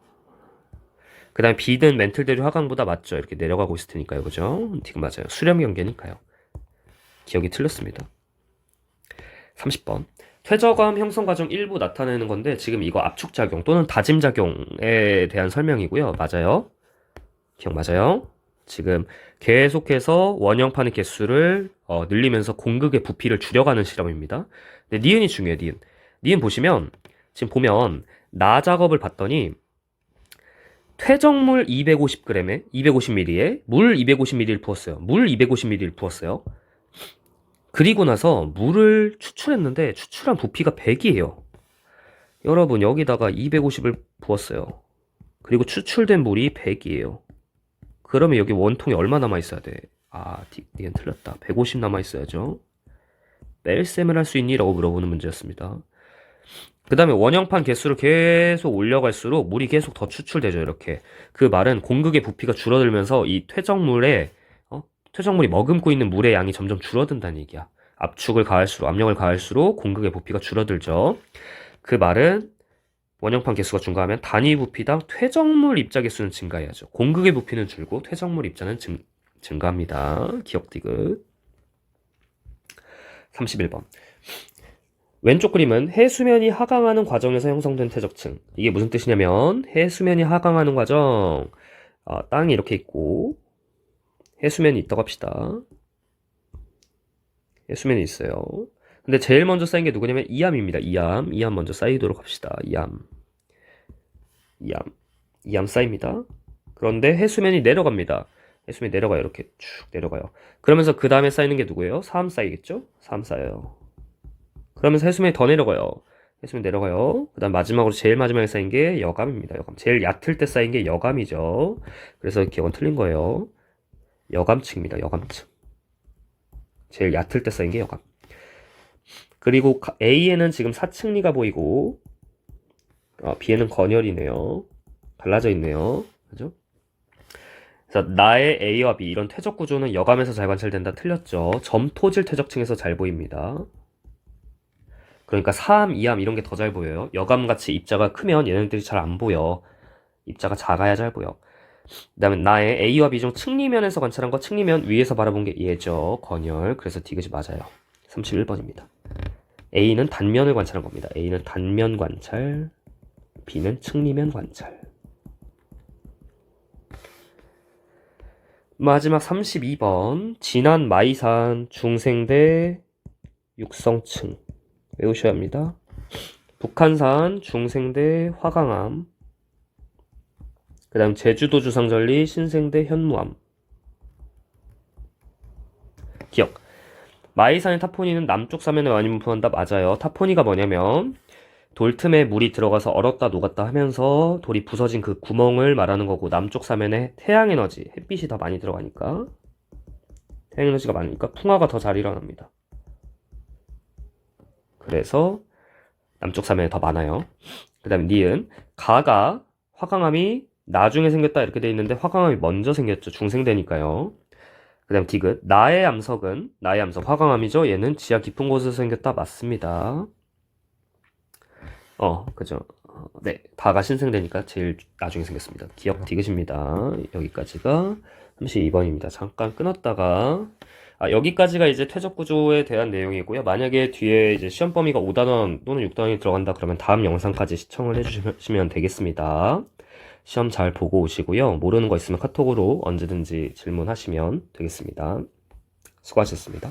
그 다음에 B는 멘틀대류 하강보다 맞죠. 이렇게 내려가고 있을 테니까요. 그죠? 지금 맞아요. 수렴 경계니까요. 기억이 틀렸습니다. 30번. 퇴적암 형성 과정 일부 나타내는 건데 지금 이거 압축작용 또는 다짐작용에 대한 설명이고요. 맞아요. 기억 맞아요? 지금 계속해서 원형판의 개수를 늘리면서 공극의 부피를 줄여가는 실험입니다. 근데 니은이 중요해요, 니은. 니은 보시면, 지금 보면, 나 작업을 봤더니, 퇴적물 250g에, 250ml에 물 250ml를 부었어요. 물 250ml를 부었어요. 그리고 나서 물을 추출했는데, 추출한 부피가 100이에요. 여러분, 여기다가 250을 부었어요. 그리고 추출된 물이 100이에요. 그러면 여기 원통에 얼마 남아있어야 돼? 니은 틀렸다. 150 남아있어야죠. 뺄셈을 할 수 있니? 라고 물어보는 문제였습니다. 그 다음에 원형판 개수를 계속 올려갈수록 물이 계속 더 추출되죠, 이렇게. 그 말은 공극의 부피가 줄어들면서 이 퇴적물이 머금고 있는 물의 양이 점점 줄어든다는 얘기야. 압력을 가할수록 공극의 부피가 줄어들죠. 그 말은 원형판 개수가 증가하면 단위 부피당 퇴적물 입자 개수는 증가해야죠. 공극의 부피는 줄고 퇴적물 입자는 증가합니다. 기억 디귿. 31번. 왼쪽 그림은 해수면이 하강하는 과정에서 형성된 퇴적층. 이게 무슨 뜻이냐면 해수면이 하강하는 과정. 땅이 이렇게 있고 해수면이 있다고 합시다. 해수면이 있어요. 근데 제일 먼저 쌓인 게 누구냐면 이암입니다. 이암 먼저 쌓이도록 합시다. 이암 쌓입니다. 그런데 해수면이 내려갑니다. 해수면이 내려가요. 이렇게 쭉 내려가요. 그러면서 그 다음에 쌓이는 게 누구예요? 3 쌓이겠죠? 3 쌓여요. 그러면서 해수면이 더 내려가요. 해수면 내려가요. 그 다음 마지막으로 제일 마지막에 쌓인 게 여감입니다. 여감. 제일 얕을 때 쌓인 게 여감이죠. 그래서 기억은 틀린 거예요. 여감층입니다. 여감층. 제일 얕을 때 쌓인 게 여감. 그리고 A에는 지금 사층리가 보이고 B에는 건열이네요. 갈라져 있네요. 그죠? 그래서 나의 A와 B 이런 퇴적 구조는 여감에서 잘 관찰된다. 틀렸죠. 점토질 퇴적층에서 잘 보입니다. 그러니까 3, 2암 이런 게 더 잘 보여요. 여감같이 입자가 크면 얘네들이 잘 안 보여. 입자가 작아야 잘 보여. 그 다음에 나의 A와 B 중 측리면에서 관찰한 거 측리면 위에서 바라본 게 얘죠. 건열. 그래서 디귿이 맞아요. 31번입니다. A는 단면을 관찰한 겁니다. A는 단면 관찰, B는 측리면 관찰. 마지막 32번. 진안 마이산 중생대 육성층. 외우셔야 합니다. 북한산 중생대 화강암. 그 다음 제주도 주상절리 신생대 현무암. 기억. 마이산의 타포니는 남쪽 사면에 많이 분포한다. 맞아요. 타포니가 뭐냐면 돌 틈에 물이 들어가서 얼었다 녹았다 하면서 돌이 부서진 그 구멍을 말하는 거고, 남쪽 사면에 태양에너지, 햇빛이 더 많이 들어가니까, 태양에너지가 많으니까 풍화가 더 잘 일어납니다. 그래서 남쪽 사면에 더 많아요. 그 다음에 니은. 가가 화강암이 나중에 생겼다 이렇게 돼 있는데 화강암이 먼저 생겼죠. 중생대니까요. 그 다음 디귿. 나의 암석 화강암이죠. 얘는 지하 깊은 곳에서 생겼다. 맞습니다. 그죠. 네, 다가 신생대니까 제일 나중에 생겼습니다. 기억 디귿입니다. 여기까지가 32번입니다. 잠깐 끊었다가 여기까지가 이제 퇴적 구조에 대한 내용이고요. 만약에 뒤에 이제 시험 범위가 5단원 또는 6단원이 들어간다 그러면 다음 영상까지 시청을 해주시면 되겠습니다. 시험 잘 보고 오시고요. 모르는 거 있으면 카톡으로 언제든지 질문하시면 되겠습니다. 수고하셨습니다.